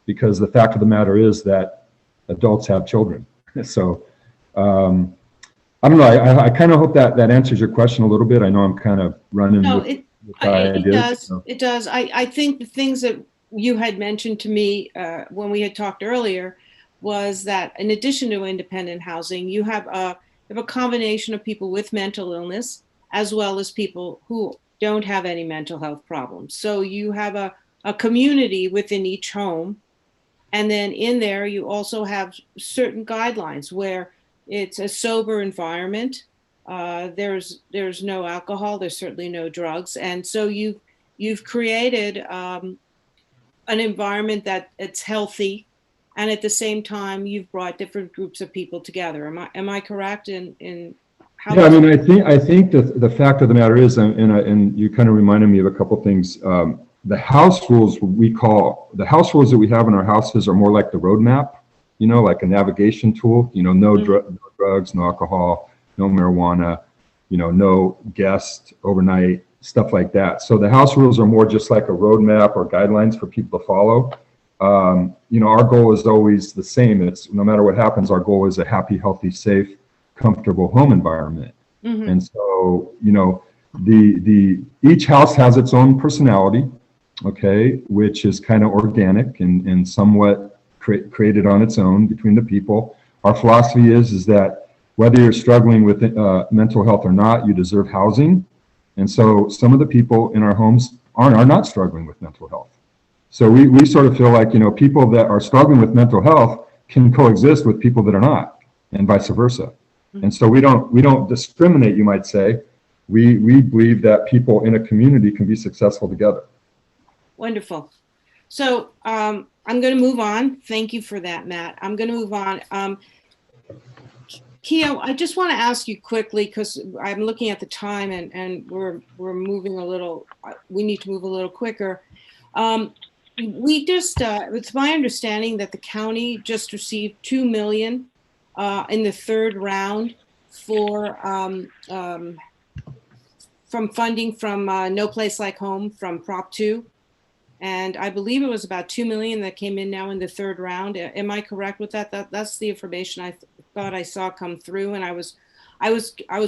because the fact of the matter is that adults have children. So I don't know. I kind of hope that answers your question a little bit. I know I'm kind of running. No, ideas. It does. So, It does. I think the things that you had mentioned to me when we had talked earlier was that in addition to independent housing, you have a combination of people with mental illness as well as people who don't have any mental health problems. So you have a community within each home. And then in there, you also have certain guidelines where it's a sober environment. There's no alcohol, there's certainly no drugs. And so you've created an environment that it's healthy. And at the same time, you've brought different groups of people together. Am I correct in how? Yeah, I mean, I think that the fact of the matter is, and you kind of reminded me of a couple things. The house rules the house rules that we have in our houses are more like the roadmap, like a navigation tool. No drugs, no alcohol, no marijuana, no guests overnight, stuff like that. So the house rules are more just like a roadmap or guidelines for people to follow. Our goal is always the same. It's no matter what happens, our goal is a happy, healthy, safe, comfortable home environment. Mm-hmm. And so, each house has its own personality, okay, which is kind of organic and somewhat created on its own between the people. Our philosophy is that whether you're struggling with mental health or not, you deserve housing. And so some of the people in our homes are not struggling with mental health. So we sort of feel like, people that are struggling with mental health can coexist with people that are not, and vice versa. Mm-hmm. And so we don't discriminate, you might say. We believe that people in a community can be successful together. Wonderful. So I'm going to move on. Thank you for that, Matt. I'm going to move on. Kia, I just want to ask you quickly, because I'm looking at the time and we're moving a little, we need to move a little quicker. It's my understanding that the county just received $2 million in the third round from funding from No Place Like Home from Prop 2. And I believe it was about $2 million that came in now in the third round. Am I correct with that? That's the information I thought I saw come through. And I was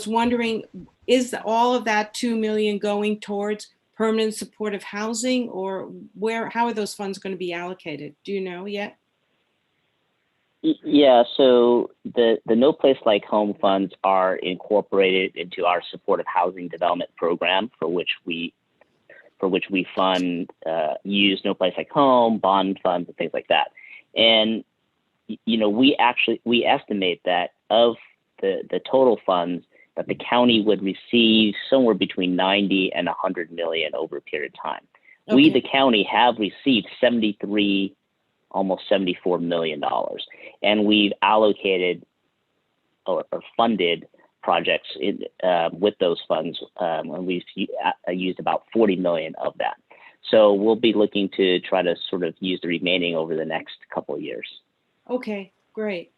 wondering, is all of that $2 million going towards permanent supportive housing, or how are those funds going to be allocated? Do you know yet? Yeah, so the No Place Like Home funds are incorporated into our supportive housing development program, for which we fund use No Place Like Home, bond funds, and things like that. And we estimate that of the total funds that the county would receive somewhere between 90 and 100 million over a period of time. Okay. We, the county, have received almost $74 million, and we've allocated or funded projects with those funds, and we've used about 40 million of that. So we'll be looking to try to sort of use the remaining over the next couple of years. Okay, great.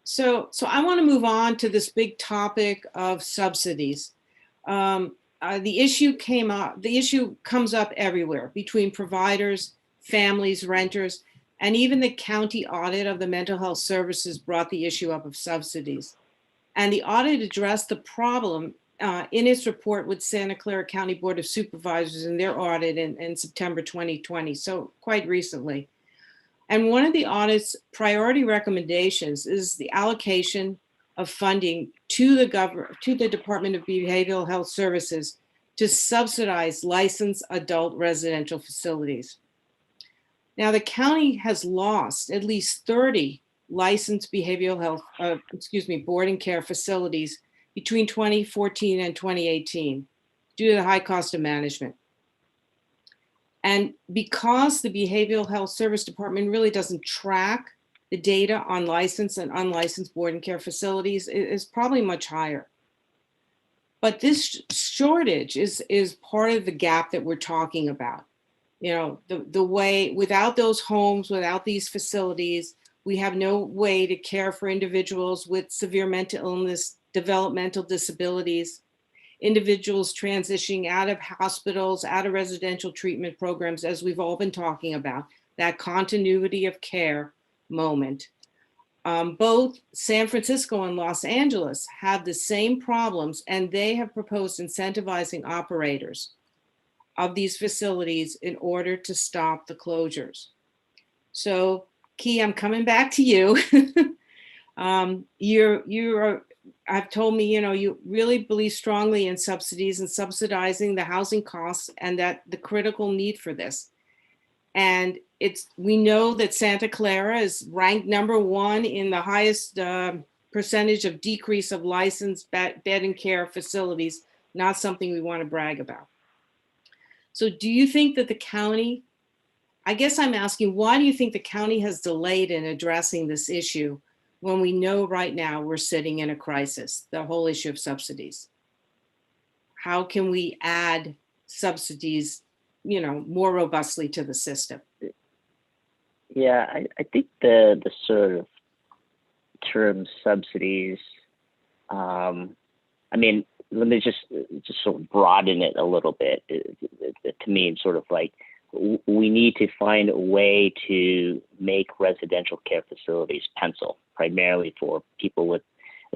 So I want to move on to this big topic of subsidies. The issue comes up everywhere between providers, families, renters, and even the county audit of the mental health services brought the issue up of subsidies. And the audit addressed the problem in its report with Santa Clara County Board of Supervisors in their audit in September 2020, so quite recently. And one of the audit's priority recommendations is the allocation of funding to the Department of Behavioral Health Services to subsidize licensed adult residential facilities. Now, the county has lost at least 30 licensed behavioral health, board and care facilities between 2014 and 2018 due to the high cost of management. And because the Behavioral Health Service Department really doesn't track the data on licensed and unlicensed board and care facilities, it is probably much higher. But this shortage is part of the gap that we're talking about. The way, without those homes, without these facilities, we have no way to care for individuals with severe mental illness, developmental disabilities, individuals transitioning out of hospitals, out of residential treatment programs, as we've all been talking about, that continuity of care moment. Both San Francisco and Los Angeles have the same problems, and they have proposed incentivizing operators of these facilities in order to stop the closures. So Key, I'm coming back to you. I've told me, you really believe strongly in subsidies and subsidizing the housing costs and that the critical need for this. And we know that Santa Clara is ranked #1 in the highest percentage of decrease of licensed bed and care facilities, not something we want to brag about. So do you think that the county, I guess I'm asking, why do you think the county has delayed in addressing this issue when we know right now we're sitting in a crisis, the whole issue of subsidies? How can we add subsidies, more robustly to the system? Yeah, I think the sort of term subsidies, let me just sort of broaden it a little bit to mean sort of like we need to find a way to make residential care facilities pencil, primarily for people with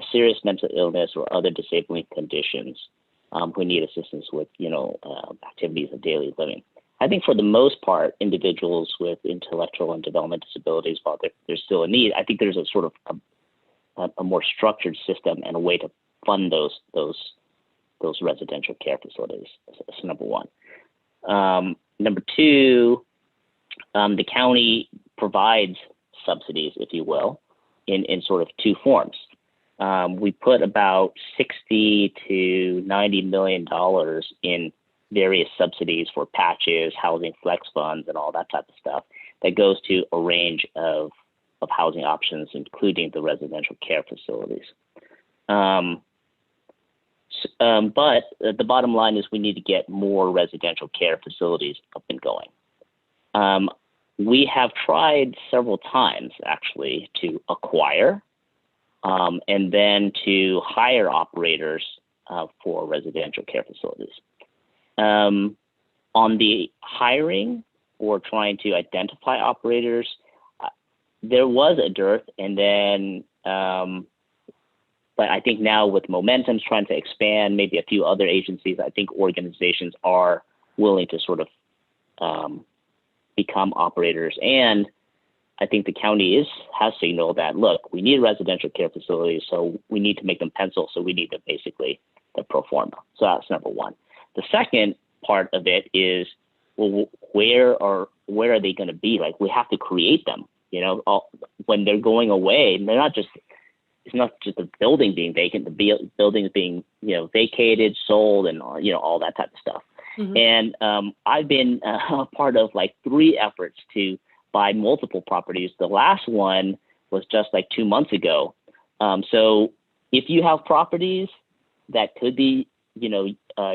a serious mental illness or other disabling conditions who need assistance with, activities of daily living. I think for the most part, individuals with intellectual and development disabilities, while there's still a need, I think there's a sort of a more structured system and a way to fund those residential care facilities. That's number one. Number two, the county provides subsidies, if you will, in sort of two forms. We put about $60 to $90 million in various subsidies for patches, housing flex funds, and all that type of stuff that goes to a range of housing options, including the residential care facilities. But the bottom line is we need to get more residential care facilities up and going. We have tried several times actually to acquire and then to hire operators for residential care facilities. On the hiring or trying to identify operators, there was a dearth, and then but I think now with Momentum's trying to expand, maybe a few other agencies, I think organizations are willing to sort of become operators. And I think the county has signaled that, look, we need residential care facilities, so we need to make them pencil, so we need to basically the pro forma. So that's number one. The second part of it is, well, where are they going to be? Like, we have to create them, when they're going away. They're not just, it's not just the building being vacant, the buildings being, vacated, sold, and, all that type of stuff. Mm-hmm. And I've been a part of like 3 efforts to buy multiple properties. The last one was just like 2 months ago. So if you have properties that could be,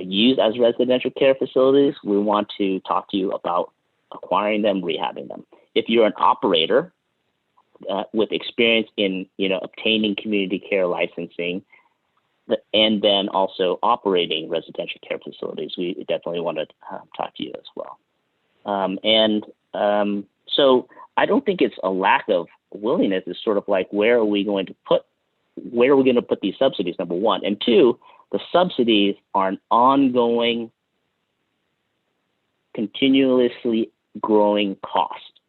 used as residential care facilities, we want to talk to you about acquiring them, rehabbing them. If you're an operator with experience in, obtaining community care licensing, and then also operating residential care facilities, we definitely want to talk to you as well. So I don't think it's a lack of willingness. It's sort of like, where are we going to put these subsidies, number one. And two, the subsidies are an ongoing, continuously growing cost.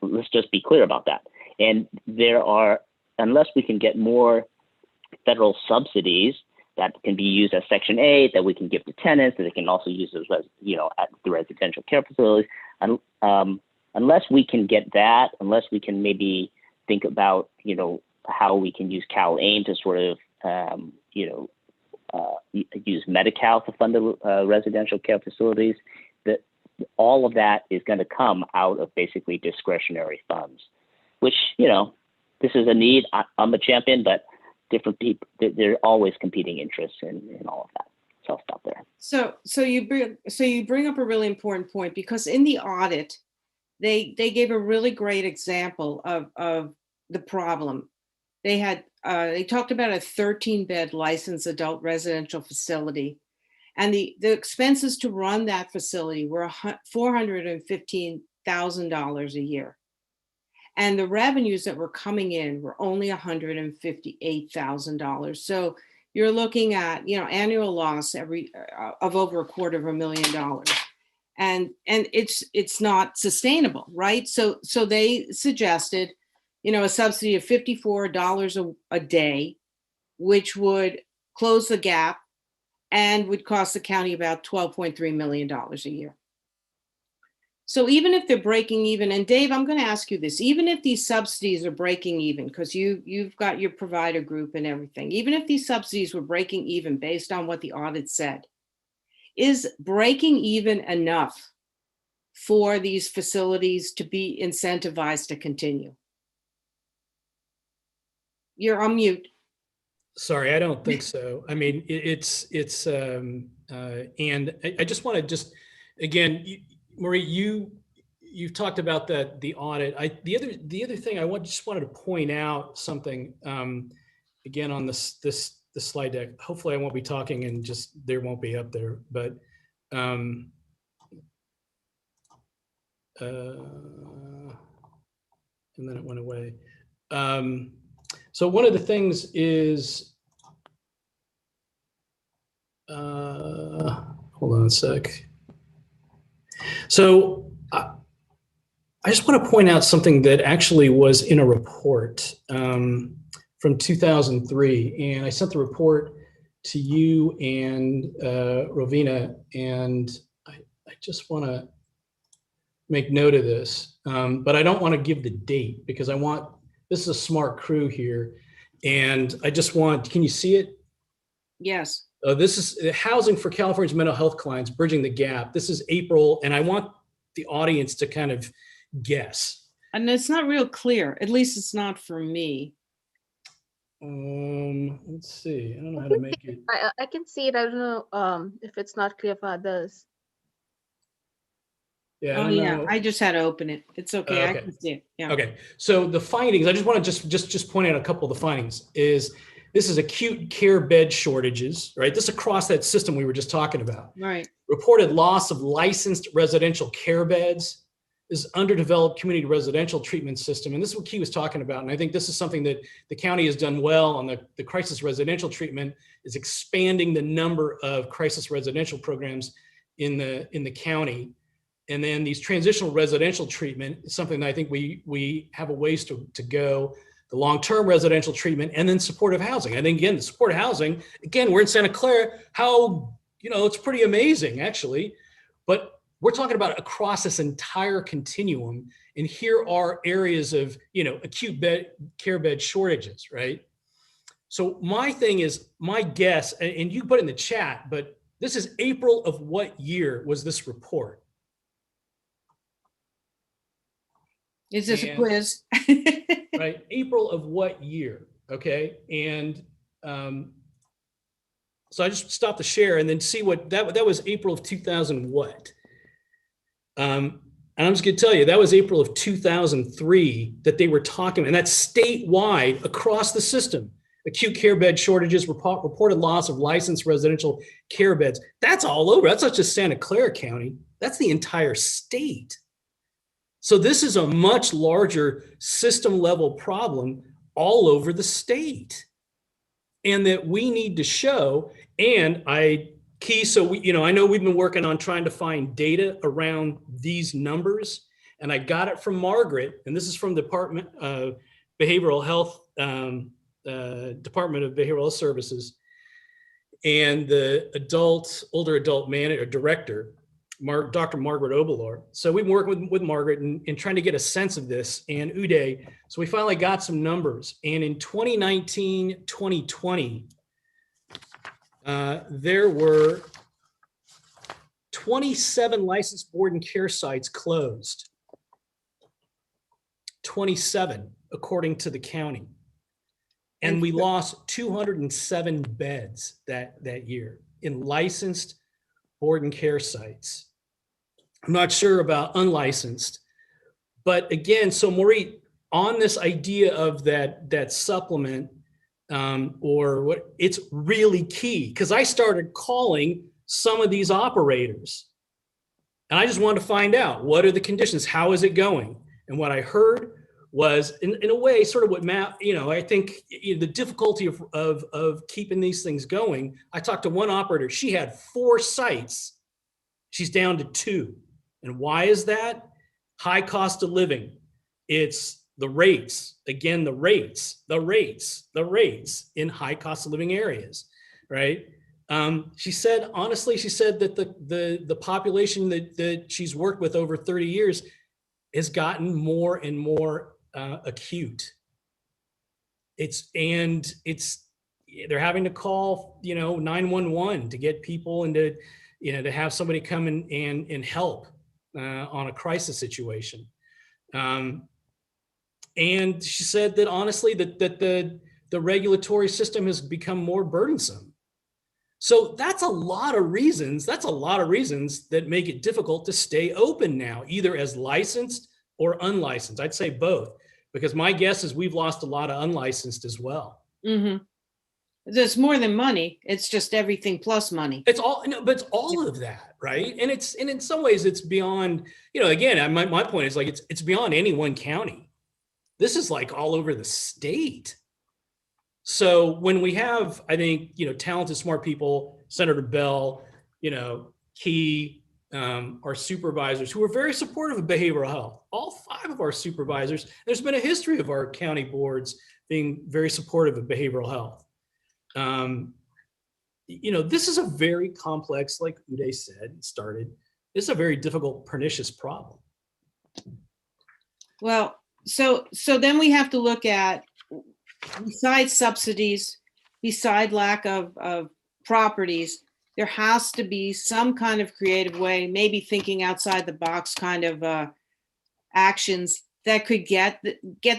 Let's just be clear about that. And unless we can get more federal subsidies that can be used as Section 8, that we can give to tenants, that they can also use as, at the residential care facilities. Unless we can get that, unless we can maybe think about, how we can use CalAIM to sort of, use Medi-Cal to fund the residential care facilities, that all of that is going to come out of basically discretionary funds, which, this is a need. I'm a champion, but different people, there are always competing interests in all of that. So I'll stop there. So you bring up a really important point, because in the audit, they gave a really great example of the problem. They talked about a 13-bed licensed adult residential facility, and the expenses to run that facility were $415,000 a year. And the revenues that were coming in were only $158,000. So you're looking at, annual loss of over $250,000. And it's not sustainable, right? So they suggested, a subsidy of $54 a day, which would close the gap and would cost the county about $12.3 million a year. So even if they're breaking even, and Dave, I'm going to ask you this, even if these subsidies are breaking even, because you've got your provider group and everything, even if these subsidies were breaking even based on what the audit said, is breaking even enough for these facilities to be incentivized to continue? You're on mute. Sorry, I don't think so. I mean, and I just want to again, Marie, you've talked about the audit. The other thing just wanted to point out something again on this slide deck. Hopefully, I won't be talking and there won't be up there, but and then it went away. So one of the things is, hold on a sec. So I just want to point out something that actually was in a report from 2003. And I sent the report to you and Rovina, and I just want to make note of this, but I don't want to give the date because this is a smart crew here. And I just can you see it? Yes. This is Housing for California's Mental Health Clients, Bridging the Gap. This is April, and I want the audience to kind of guess. And it's not real clear. At least it's not for me. Let's see. I don't know how to make it. I can see it. I don't know if it's not clear for others. Yeah. Oh yeah, I just had to open it. It's okay. Okay. I can see it. Yeah. Okay. So the findings, I just want to just point out a couple of the findings. This is acute care bed shortages, right? This is across that system we were just talking about. Right. Reported loss of licensed residential care beds. This is underdeveloped community residential treatment system. And this is what Key was talking about. And I think this is something that the county has done well on the crisis residential treatment, is expanding the number of crisis residential programs in the county. And then these transitional residential treatment is something that I think we have a ways to go. The long-term residential treatment, and then supportive housing. I think, again, the supportive housing, again, we're in Santa Clara, it's pretty amazing, actually. But we're talking about across this entire continuum. And here are areas of, acute care bed shortages, right? So my thing is, my guess, and you put in the chat, but this is April of what year was this report? Is this a quiz? Right, April of what year? Okay, and so I just stopped the share and then see what that was. April of 2000 what? And I'm just gonna tell you that was April of 2003 that they were talking, and that's statewide across the system. Acute care bed shortages, reported loss of licensed residential care beds. That's all over. That's not just Santa Clara County. That's the entire state. So this is a much larger system level problem all over the state, and that we need to show. And so I know we've been working on trying to find data around these numbers, and I got it from Margaret, and this is from Department of Behavioral Health, Department of Behavioral Health Services, and the older adult manager director, Dr. Margaret Obelar. So we've been working with Margaret and trying to get a sense of this, and Uday. So we finally got some numbers. And in 2019, 2020, there were 27 licensed board and care sites closed. 27, according to the county. And we lost 207 beds that year in licensed board and care sites. I'm not sure about unlicensed, but again, so Maureen, on this idea of that supplement or what, it's really key, because I started calling some of these operators and I just wanted to find out, what are the conditions? How is it going? And what I heard was in a way sort of what Matt, I think the difficulty of keeping these things going. I talked to one operator, she had 4 sites. She's down to 2. And why is that? High cost of living. It's the rates, again, the rates in high cost of living areas, right? She said, honestly, that the population that she's worked with over 30 years has gotten more and more acute. They're having to call, 911 to get people and to have somebody come and help on a crisis situation. And she said that honestly, that the regulatory system has become more burdensome. So that's a lot of reasons that make it difficult to stay open now, either as licensed or unlicensed. I'd say both, because my guess is we've lost a lot of unlicensed as well. Mm-hmm. There's more than money. It's just everything plus money. It's all, no, but it's all of that, right? And in some ways it's beyond, again, my point is like, it's beyond any one county. This is like all over the state. So when we have, I think, talented, smart people, Senator Beall, Key, our supervisors who are very supportive of behavioral health, all 5 of our supervisors, there's been a history of our county boards being very supportive of behavioral health. This is a very complex, like Uday said, this is a very difficult, pernicious problem. Well, so then we have to look at, besides subsidies, beside lack of properties, there has to be some kind of creative way, maybe thinking outside the box kind of actions that could get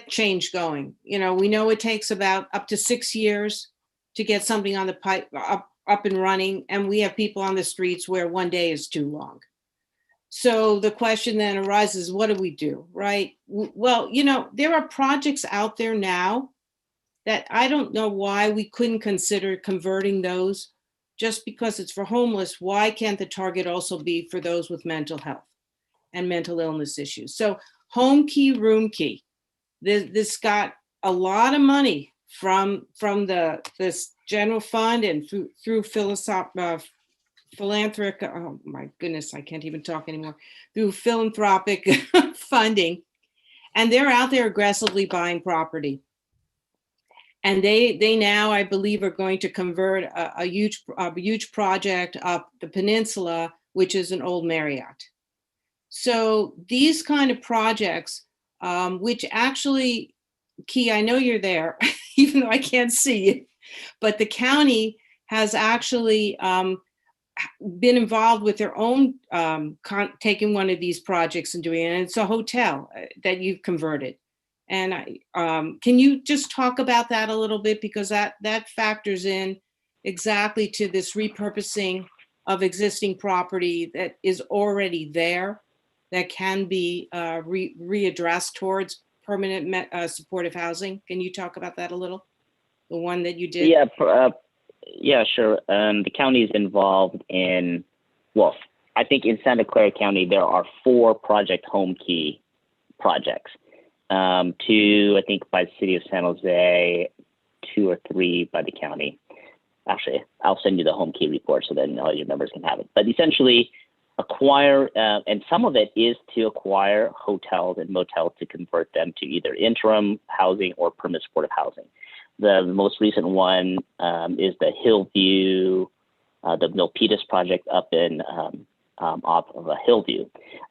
change going. We know it takes about up to 6 years to get something on the pipe up and running, and we have people on the streets where 1 day is too long. So the question then arises, what do we do, right? Well, there are projects out there now that I don't know why we couldn't consider converting those just because it's for homeless. Why can't the target also be for those with mental health and mental illness issues? So home key, room key, this got a lot of money from this general fund and through philanthropic, oh my goodness, I can't even talk anymore, through philanthropic funding. And they're out there aggressively buying property. And they now, I believe, are going to convert a huge project up the peninsula, which is an old Marriott. So these kind of projects, which actually, Key, I know you're there, even though I can't see you, but the county has actually been involved with their own, taking one of these projects and doing it. And it's a hotel that you've converted. And can you just talk about that a little bit? Because that factors in exactly to this repurposing of existing property that is already there that can be readdressed towards permanent supportive housing. Can you talk about that a little? The one that you did? Yeah, sure. The county is involved in, well, I think in Santa Clara County, there are 4 Project Home Key projects. 2, I think, by the city of San Jose, 2 or 3 by the county. Actually, I'll send you the home key report so then all your members can have it. But essentially, acquire, and some of it is to acquire hotels and motels to convert them to either interim housing or permanent supportive housing. The most recent one is the Hillview, the Milpitas project up in off of a Hillview.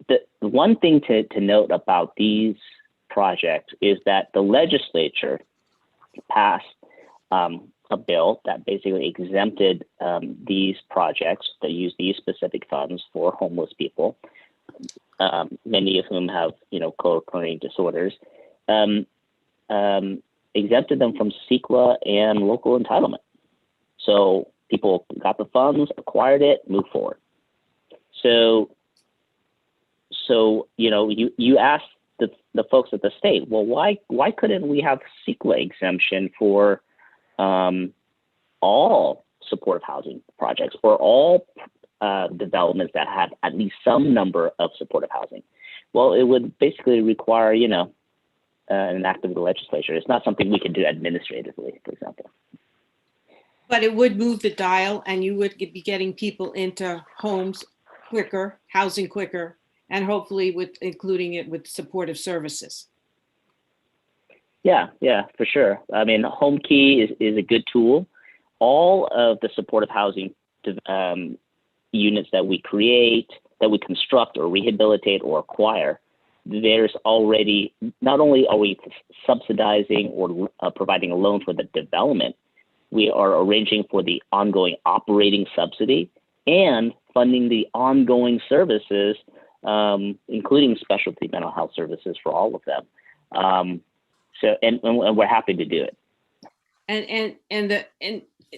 The one thing to note about these projects is that the legislature passed a bill that basically exempted these projects that use these specific funds for homeless people, many of whom have, co-occurring disorders, exempted them from CEQA and local entitlement. So people got the funds, acquired it, moved forward. So you asked the folks at the state, well, why couldn't we have CEQA exemption for all supportive housing projects or all developments that have at least some number of supportive housing? Well, it would basically require, enacted with the legislature. It's not something we can do administratively, for example. But it would move the dial, and you would be getting people into homes quicker, housing quicker, and hopefully with including it with supportive services. Yeah, for sure. I mean, Home Key is a good tool. All of the supportive housing units that we create, that we construct or rehabilitate or acquire, there's already, not only are we subsidizing or providing a loan for the development, we are arranging for the ongoing operating subsidy and funding the ongoing services, including specialty mental health services for all of them. So we're happy to do it. And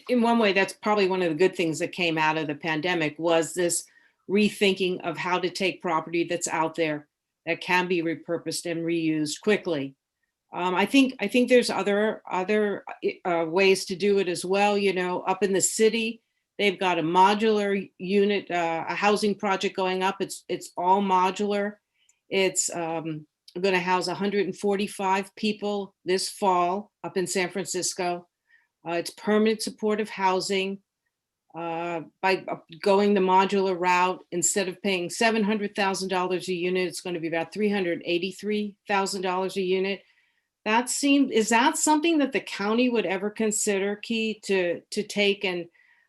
in one way, that's probably one of the good things that came out of the pandemic was this rethinking of how to take property that's out there that can be repurposed and reused quickly. I think there's other ways to do it as well. You know, up in the city, they've got a modular unit, a housing project going up. It's all modular. It's going to house 145 people this fall up in San Francisco. It's permanent supportive housing. By going the modular route, instead of paying $700,000 a unit, it's going to be about $383,000 a unit. Is that something that the county would ever consider, Key, to take and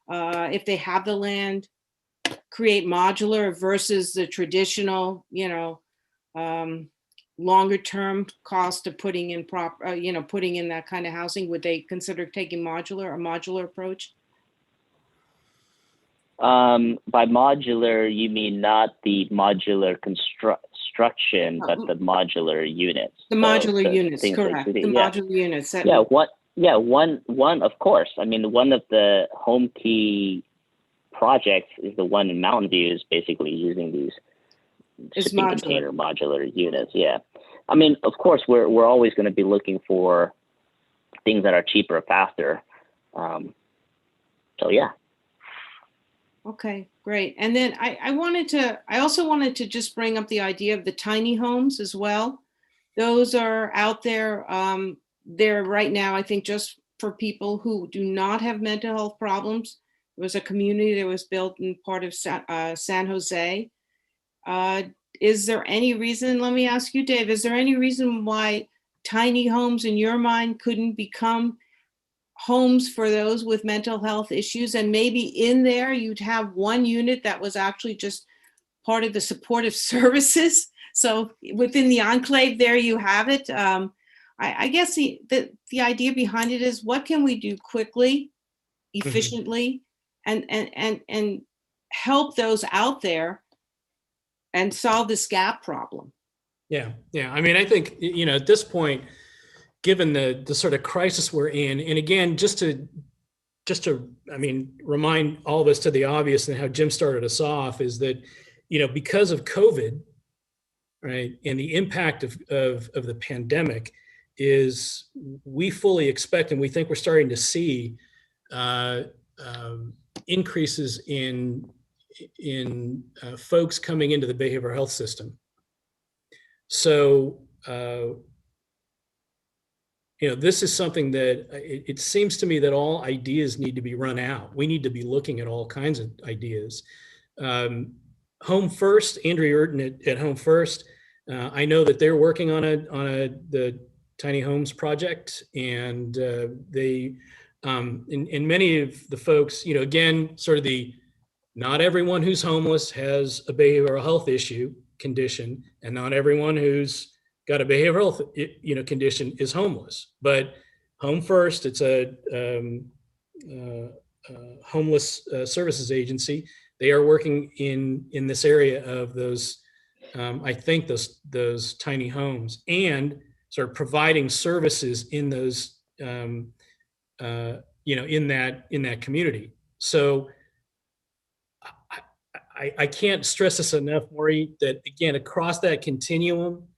if they have the land, create modular versus the traditional, longer term cost of putting in putting in that kind of housing? Would they consider taking a modular approach? By modular, you mean not the modular construction, but the modular units. The modular units, correct. The modular units. One, of course. I mean, one of the Home Key projects is the one in Mountain View, is basically using these shipping container modular units. Yeah. I mean, of course, we're always going to be looking for things that are cheaper, faster. So yeah. Okay, great. And then I also wanted to just bring up the idea of the tiny homes as well. Those are out there. They're right now, I think, just for people who do not have mental health problems. There was a community that was built in part of San Jose. Is there any reason, let me ask you, Dave, is there any reason why tiny homes in your mind couldn't become homes for those with mental health issues? And maybe in there you'd have one unit that was actually just part of the supportive services. So within the enclave there you have it. I guess the idea behind it is, what can we do quickly, efficiently, and help those out there and solve this gap problem? Yeah. I mean, I think, at this point, given the sort of crisis we're in, and again, just to remind all of us to the obvious and how Jim started us off, is that, because of COVID, right, and the impact of the pandemic, is we fully expect, and we think we're starting to see increases in folks coming into the behavioral health system. So, this is something that it seems to me that all ideas need to be run out. We need to be looking at all kinds of ideas. Home First, Andrea Urton at Home First, I know that they're working on the tiny homes project, and they, and many of the folks, again, sort of not everyone who's homeless has a behavioral health condition, and not everyone who's got a behavioral health, condition is homeless. But Home First, it's a homeless services agency. They are working in this area of those, I think those tiny homes, and sort of providing services in those, in that community. So I can't stress this enough, Maureen, that again, across that continuum,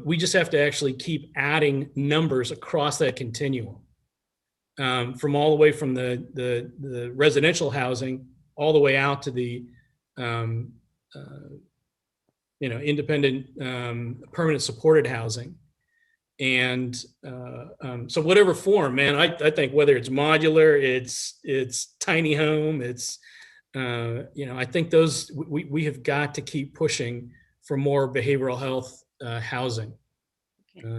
we just have to actually keep adding numbers across that continuum, from all the way from the residential housing all the way out to the independent permanent supported housing. And so whatever form, man, I think whether it's modular, it's tiny home, it's, I think we have got to keep pushing for more behavioral health housing.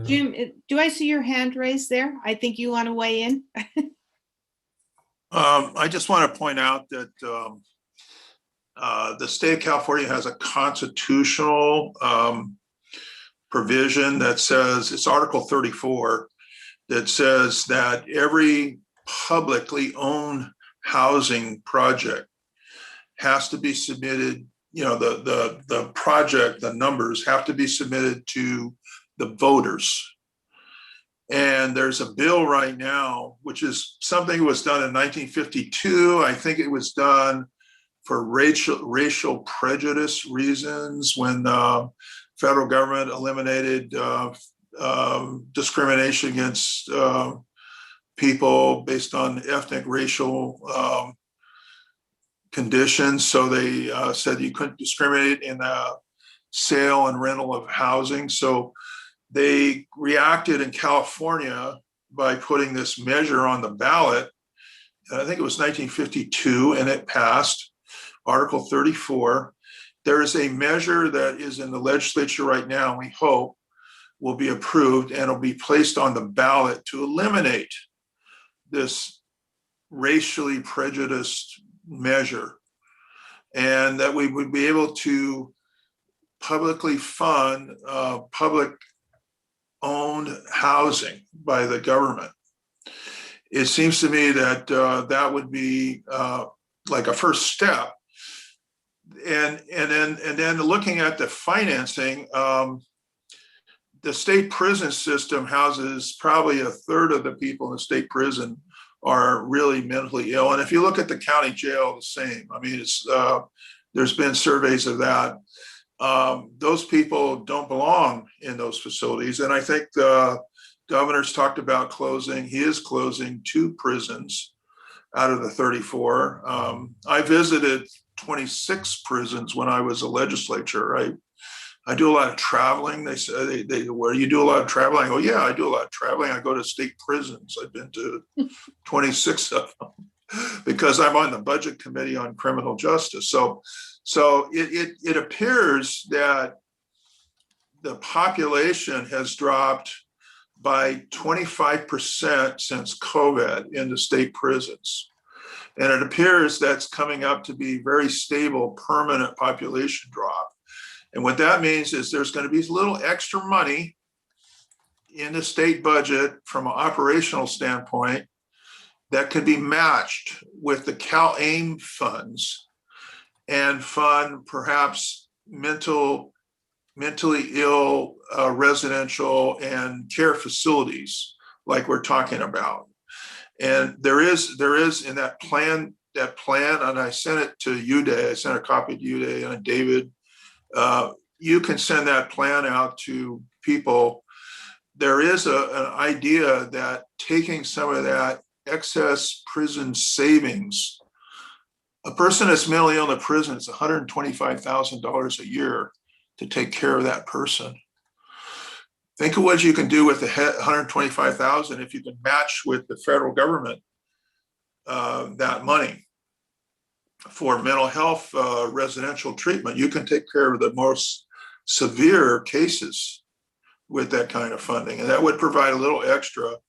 Jim, do I see your hand raised there? I think you want to weigh in. I just want to point out that the state of California has a constitutional provision that says, it's Article 34, that says that every publicly owned housing project has to be submitted, the project, the numbers have to be submitted to the voters. And there's a bill right now, which is something that was done in 1952. I think it was done for racial prejudice reasons when the federal government eliminated discrimination against people based on ethnic, racial conditions. So they said you couldn't discriminate in the sale and rental of housing. So they reacted in California by putting this measure on the ballot. I think it was 1952, and it passed, Article 34. There is a measure that is in the legislature right now, and we hope will be approved and will be placed on the ballot to eliminate this racially prejudiced measure, and that we would be able to publicly fund public-owned housing by the government. It seems to me that that would be like a first step. And then looking at the financing, the state prison system houses probably a third of the people in the state prison are really mentally ill. And if you look at the county jail, the same. I mean, it's there's been surveys of that. Those people don't belong in those facilities. And I think the governor's talked about closing. He is closing 2 prisons out of the 34. I visited 26 prisons when I was a legislature. I do a lot of traveling. They say, where you do a lot of traveling? I go, yeah, I do a lot of traveling. I go to state prisons. I've been to 26 of them because I'm on the budget committee on criminal justice. So it appears that the population has dropped by 25% since COVID in the state prisons. And it appears that's coming up to be very stable, permanent population drop. And what that means is there's going to be a little extra money in the state budget from an operational standpoint that could be matched with the CalAIM funds and fund perhaps mentally ill residential and care facilities like we're talking about. And there is in that plan, and I sent it to Uday, I sent a copy to Uday and David. You can send that plan out to people. There is an idea that taking some of that excess prison savings, a person that's mentally ill in the prison, it's $125,000 a year to take care of that person. Think of what you can do with the $125,000 if you can match with the federal government that money for mental health residential treatment. You can take care of the most severe cases with that kind of funding, and that would provide a little extra, a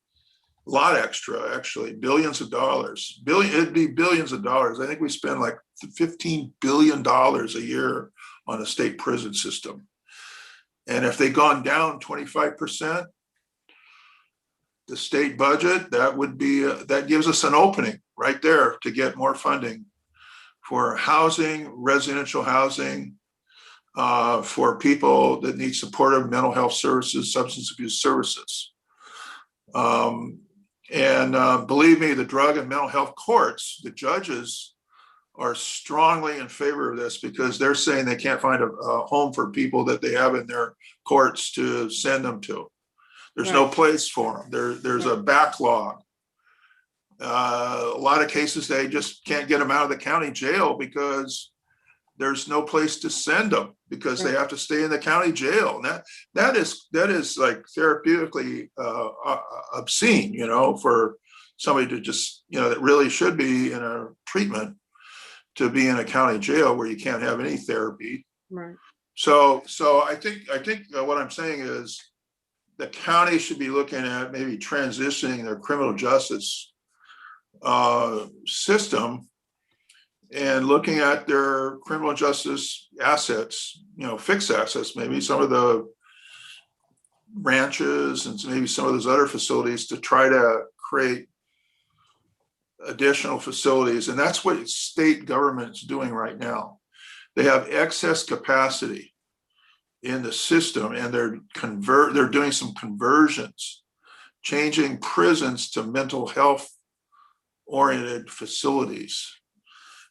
lot extra, actually, billions of dollars. It'd be billions of dollars. I think we spend like $15 billion a year on the state prison system. And if they'd gone down 25%, the state budget, that would be, that gives us an opening right there to get more funding for housing, residential housing, for people that need supportive mental health services, substance abuse services. Believe me, the drug and mental health courts, the judges are strongly in favor of this because they're saying they can't find a home for people that they have in their courts to send them to. There's no place for them. There's a backlog. A lot of cases, they just can't get them out of the county jail because there's no place to send them because they have to stay in the county jail. And that is like therapeutically obscene, you know, for somebody to just, you know, that really should be in a treatment to be in a county jail where you can't have any therapy. Right. So I think what I'm saying is the county should be looking at maybe transitioning their criminal justice system and looking at their criminal justice assets, you know, fixed assets, maybe some of the ranches and maybe some of those other facilities to try to create additional facilities. And that's what state government's doing right now. They have excess capacity in the system and they're doing some conversions, changing prisons to mental health oriented facilities,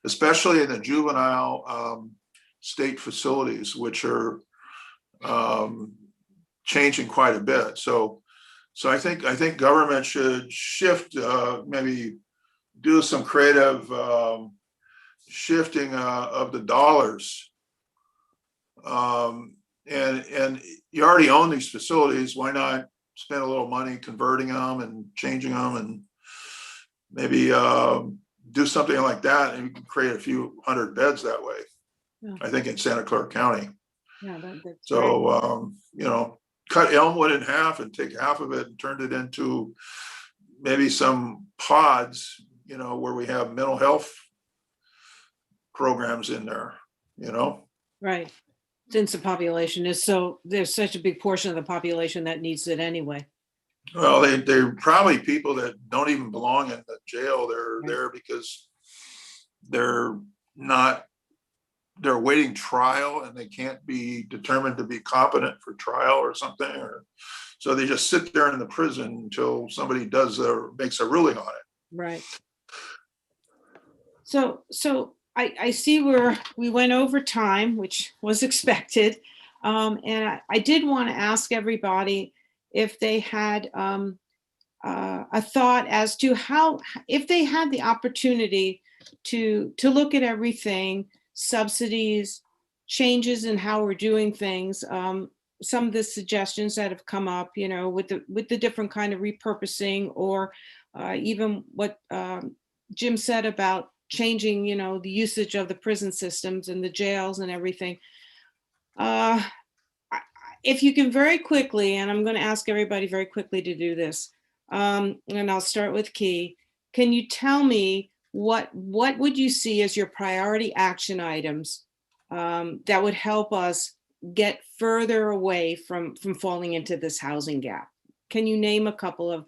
especially in the juvenile state facilities, which are changing quite a bit. So I think government should shift, maybe do some creative shifting of the dollars. And you already own these facilities. Why not spend a little money converting them and changing them, and maybe do something like that, and you can create a few hundred beds that way. Yeah. I think in Santa Clara County. Yeah, that's great. So, you know, cut Elmwood in half and take half of it and turn it into maybe some pods, you know, where we have mental health programs in there, you know? Right. Since the population is there's such a big portion of the population that needs it anyway. Well, they're probably people that don't even belong in the jail. They're there because they're waiting trial and they can't be determined to be competent for trial or something. Or so they just sit there in the prison until somebody makes a ruling on it. Right. So I see we went over time, which was expected. And I did want to ask everybody if they had a thought as to how, if they had the opportunity to look at everything, subsidies, changes in how we're doing things, some of the suggestions that have come up, you know, with the different kind of repurposing, or even what Jim said about changing, you know, the usage of the prison systems and the jails and everything. If you can very quickly, and I'm going to ask everybody very quickly to do this, and I'll start with Key. Can you tell me what would you see as your priority action items that would help us get further away from falling into this housing gap? Can you name a couple of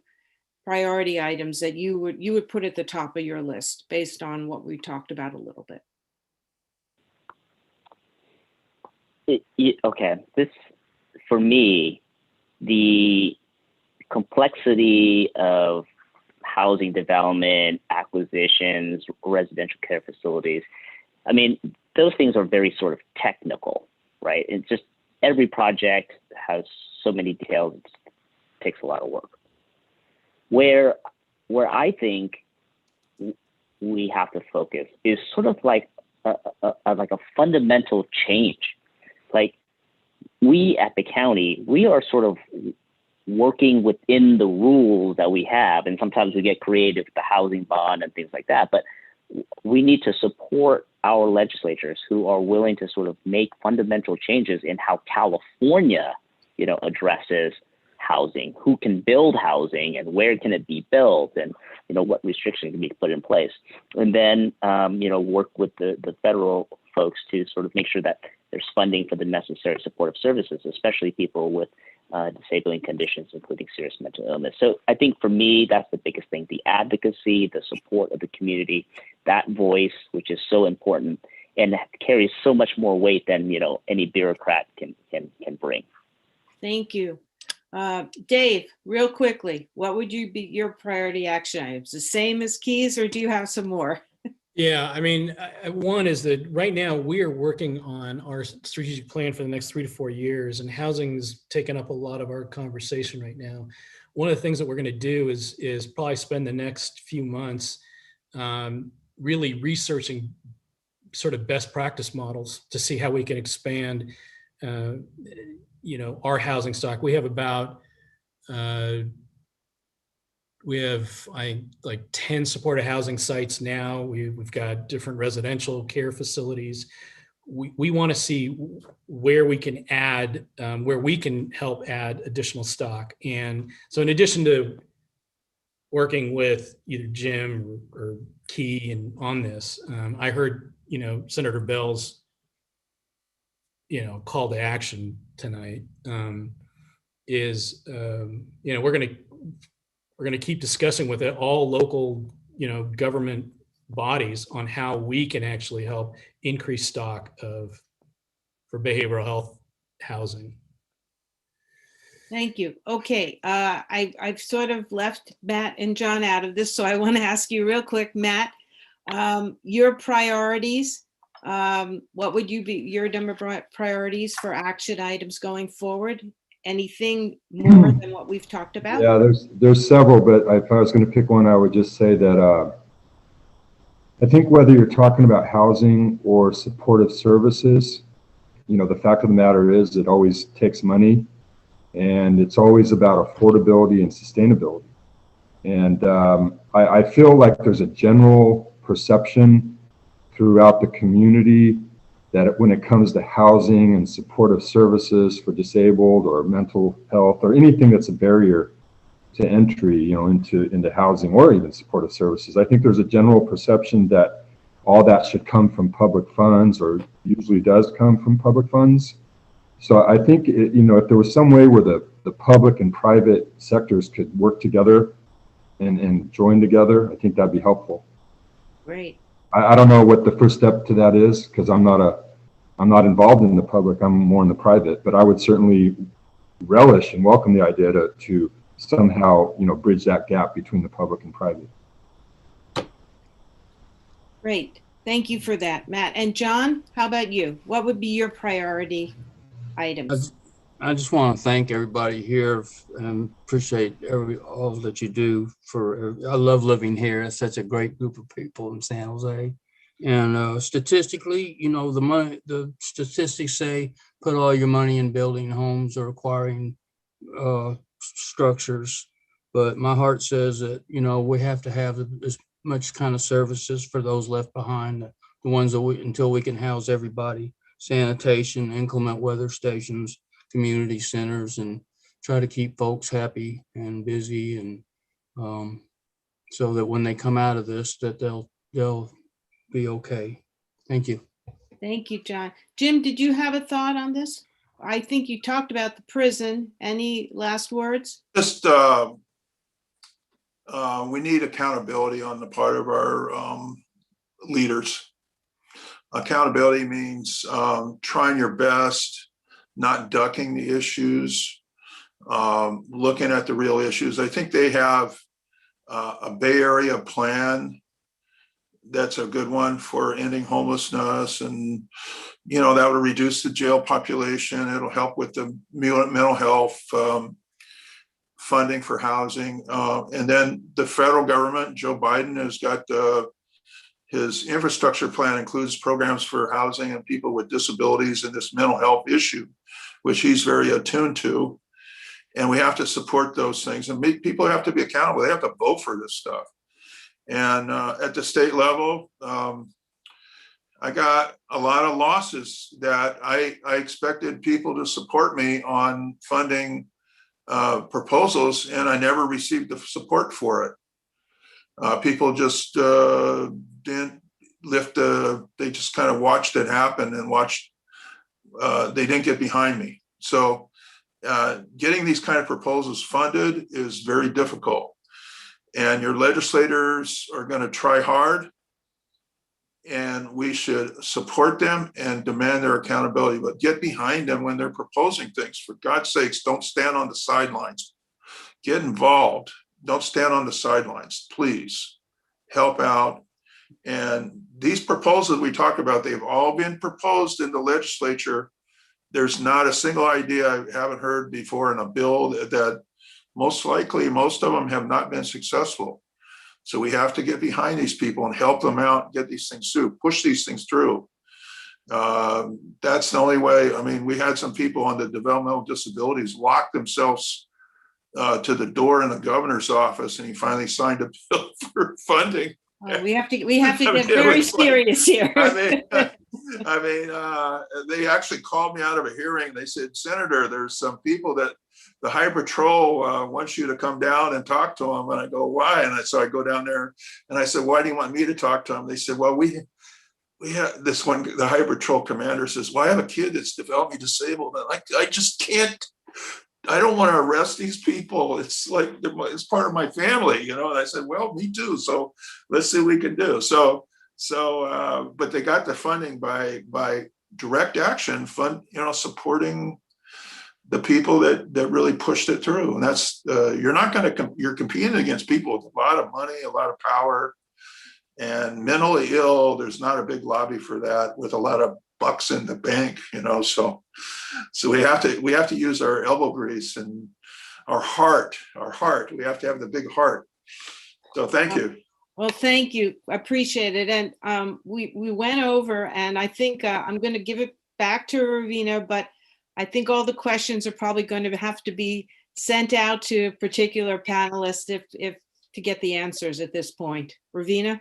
priority items that you would put at the top of your list based on what we talked about a little bit? Okay, this, for me, the complexity of housing development, acquisitions, residential care facilities, I mean, those things are very sort of technical, right? It's just every project has so many details, it takes a lot of work. Where I think we have to focus is sort of like a fundamental change. Like, we at the county, we are sort of working within the rules that we have, and sometimes we get creative with the housing bond and things like that, but we need to support our legislators who are willing to sort of make fundamental changes in how California, you know, addresses housing, who can build housing and where can it be built, and, you know, what restrictions can be put in place. And then, you know, work with the federal folks to sort of make sure that there's funding for the necessary supportive services, especially people with disabling conditions, including serious mental illness. So I think for me, that's the biggest thing, the advocacy, the support of the community, that voice, which is so important and carries so much more weight than, you know, any bureaucrat can bring. Thank you. Dave, real quickly, what would you be your priority action items? The same as Keys, or do you have some more? Yeah, I mean, one is that right now we are working on our strategic plan for the next 3 to 4 years, and housing's taken up a lot of our conversation right now. One of the things that we're going to do is probably spend the next few months really researching sort of best practice models to see how we can expand, our housing stock. We have about, like 10 supported housing sites now. We've got different residential care facilities. We want to see where we can add, where we can help add additional stock. And so in addition to working with either Jim or Key and on this, I heard, Senator Beall's, call to action tonight is, we're going to keep discussing with all local, government bodies on how we can actually help increase stock for behavioral health housing. Thank you. Okay, I've sort of left Matt and John out of this, so I want to ask you real quick, Matt, your priorities. What would you be your number priorities for action items going forward? Anything more than what we've talked about? Yeah, there's several, but if I was going to pick one, I would just say that I think whether you're talking about housing or supportive services, the fact of the matter is it always takes money, and it's always about affordability and sustainability. And I feel like there's a general perception throughout the community that when it comes to housing and supportive services for disabled or mental health or anything that's a barrier to entry, into housing or even supportive services, I think there's a general perception that all that should come from public funds, or usually does come from public funds. So I think, if there was some way where the public and private sectors could work together and join together, I think that'd be helpful. Great. I don't know what the first step to that is, because I'm not involved in the public, I'm more in the private, but I would certainly relish and welcome the idea to somehow, bridge that gap between the public and private. Great. Thank you for that, Matt. And John, how about you? What would be your priority items? I just want to thank everybody here and appreciate all that you do I love living here. It's such a great group of people in San Jose. And statistically, the statistics say put all your money in building homes or acquiring structures. But my heart says that, we have to have as much kind of services for those left behind, the ones that until we can house everybody, sanitation, inclement weather stations, community centers, and try to keep folks happy and busy, and so that when they come out of this, that they'll be okay. Thank you. Thank you, John. Jim, did you have a thought on this? I think you talked about the prison. Any last words? Just we need accountability on the part of our leaders. Accountability means trying your best, not ducking the issues, looking at the real issues. I think they have a Bay Area plan that's a good one for ending homelessness, and that would reduce the jail population. It'll help with the mental health funding for housing, and then the federal government, Joe Biden has got his infrastructure plan includes programs for housing and people with disabilities and this mental health issue, which he's very attuned to. And we have to support those things, and people have to be accountable. They have to vote for this stuff. And at the state level, I got a lot of losses that I expected people to support me on funding proposals, and I never received the support for it. People just didn't lift they just kind of watched it happen and they didn't get behind me. So getting these kind of proposals funded is very difficult. And your legislators are going to try hard, and we should support them and demand their accountability, but get behind them when they're proposing things. For God's sakes, don't stand on the sidelines. Get involved. Don't stand on the sidelines. Please help out. And these proposals we talk about, they've all been proposed in the legislature. There's not a single idea I haven't heard before in a bill that most likely, most of them have not been successful. So we have to get behind these people and help them out, get these things through, push these things through. That's the only way. I mean, we had some people on the developmental disabilities lock themselves to the door in the governor's office, and he finally signed a bill for funding. We have to get It very was like- serious here. I mean, they actually called me out of a hearing. They said, Senator, there's some people that the High Patrol wants you to come down and talk to them. And I go, why? And so I go down there and I said, why do you want me to talk to them? They said, well, we have this one, the High Patrol commander says, well, I have a kid that's developmentally disabled. And I just can't, I don't want to arrest these people. It's like, it's part of my family, you know? And I said, well, me too. So let's see what we can do. But they got the funding by direct action fund, you know, supporting the people that really pushed it through. And that's, you're competing against people with a lot of money, a lot of power, and mentally ill. There's not a big lobby for that with a lot of bucks in the bank, you know. So we have to use our elbow grease and our heart. We have to have the big heart. So thank you. Well, thank you. I appreciate it. And we went over, and I think I'm going to give it back to Ravina, but I think all the questions are probably going to have to be sent out to particular panelists if to get the answers at this point. Ravina?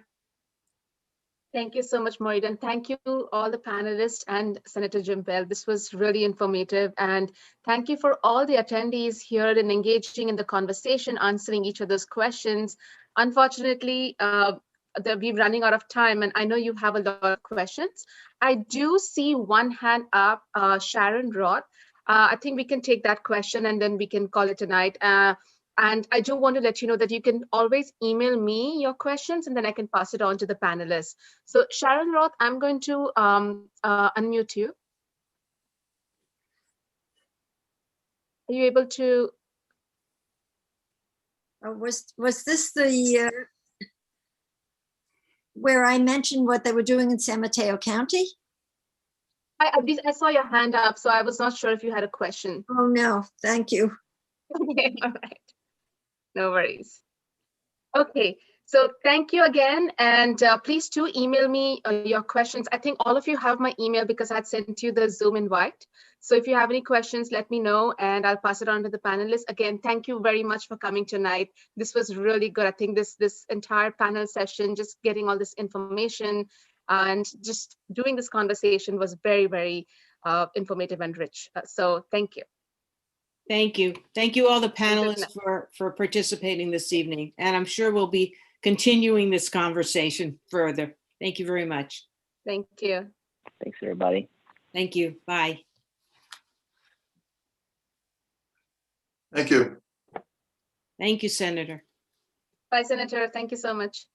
Thank you so much, Maureen, and thank you all the panelists and Senator Jim Beall. This was really informative, and thank you for all the attendees here and engaging in the conversation, answering each other's questions. Unfortunately, we're running out of time, and I know you have a lot of questions. I do see one hand up, Sharon Roth. I think we can take that question and then we can call it a night. And I do want to let you know that you can always email me your questions and then I can pass it on to the panelists. So Sharon Roth, I'm going to unmute you. Are you able to? Was this the where I mentioned what they were doing in San Mateo County? I saw your hand up, so I was not sure if you had a question. Oh, no, thank you. Okay, all right. No worries. Okay, so thank you again. And please do email me your questions. I think all of you have my email because I had sent you the Zoom invite. So if you have any questions, let me know and I'll pass it on to the panelists. Again, thank you very much for coming tonight. This was really good. I think this entire panel session, just getting all this information and just doing this conversation was very, very informative and rich. So thank you. Thank you. Thank you all the panelists for participating this evening. And I'm sure we'll be continuing this conversation further. Thank you very much. Thank you. Thanks, everybody. Thank you. Bye. Thank you. Thank you, Senator. Bye, Senator. Thank you so much.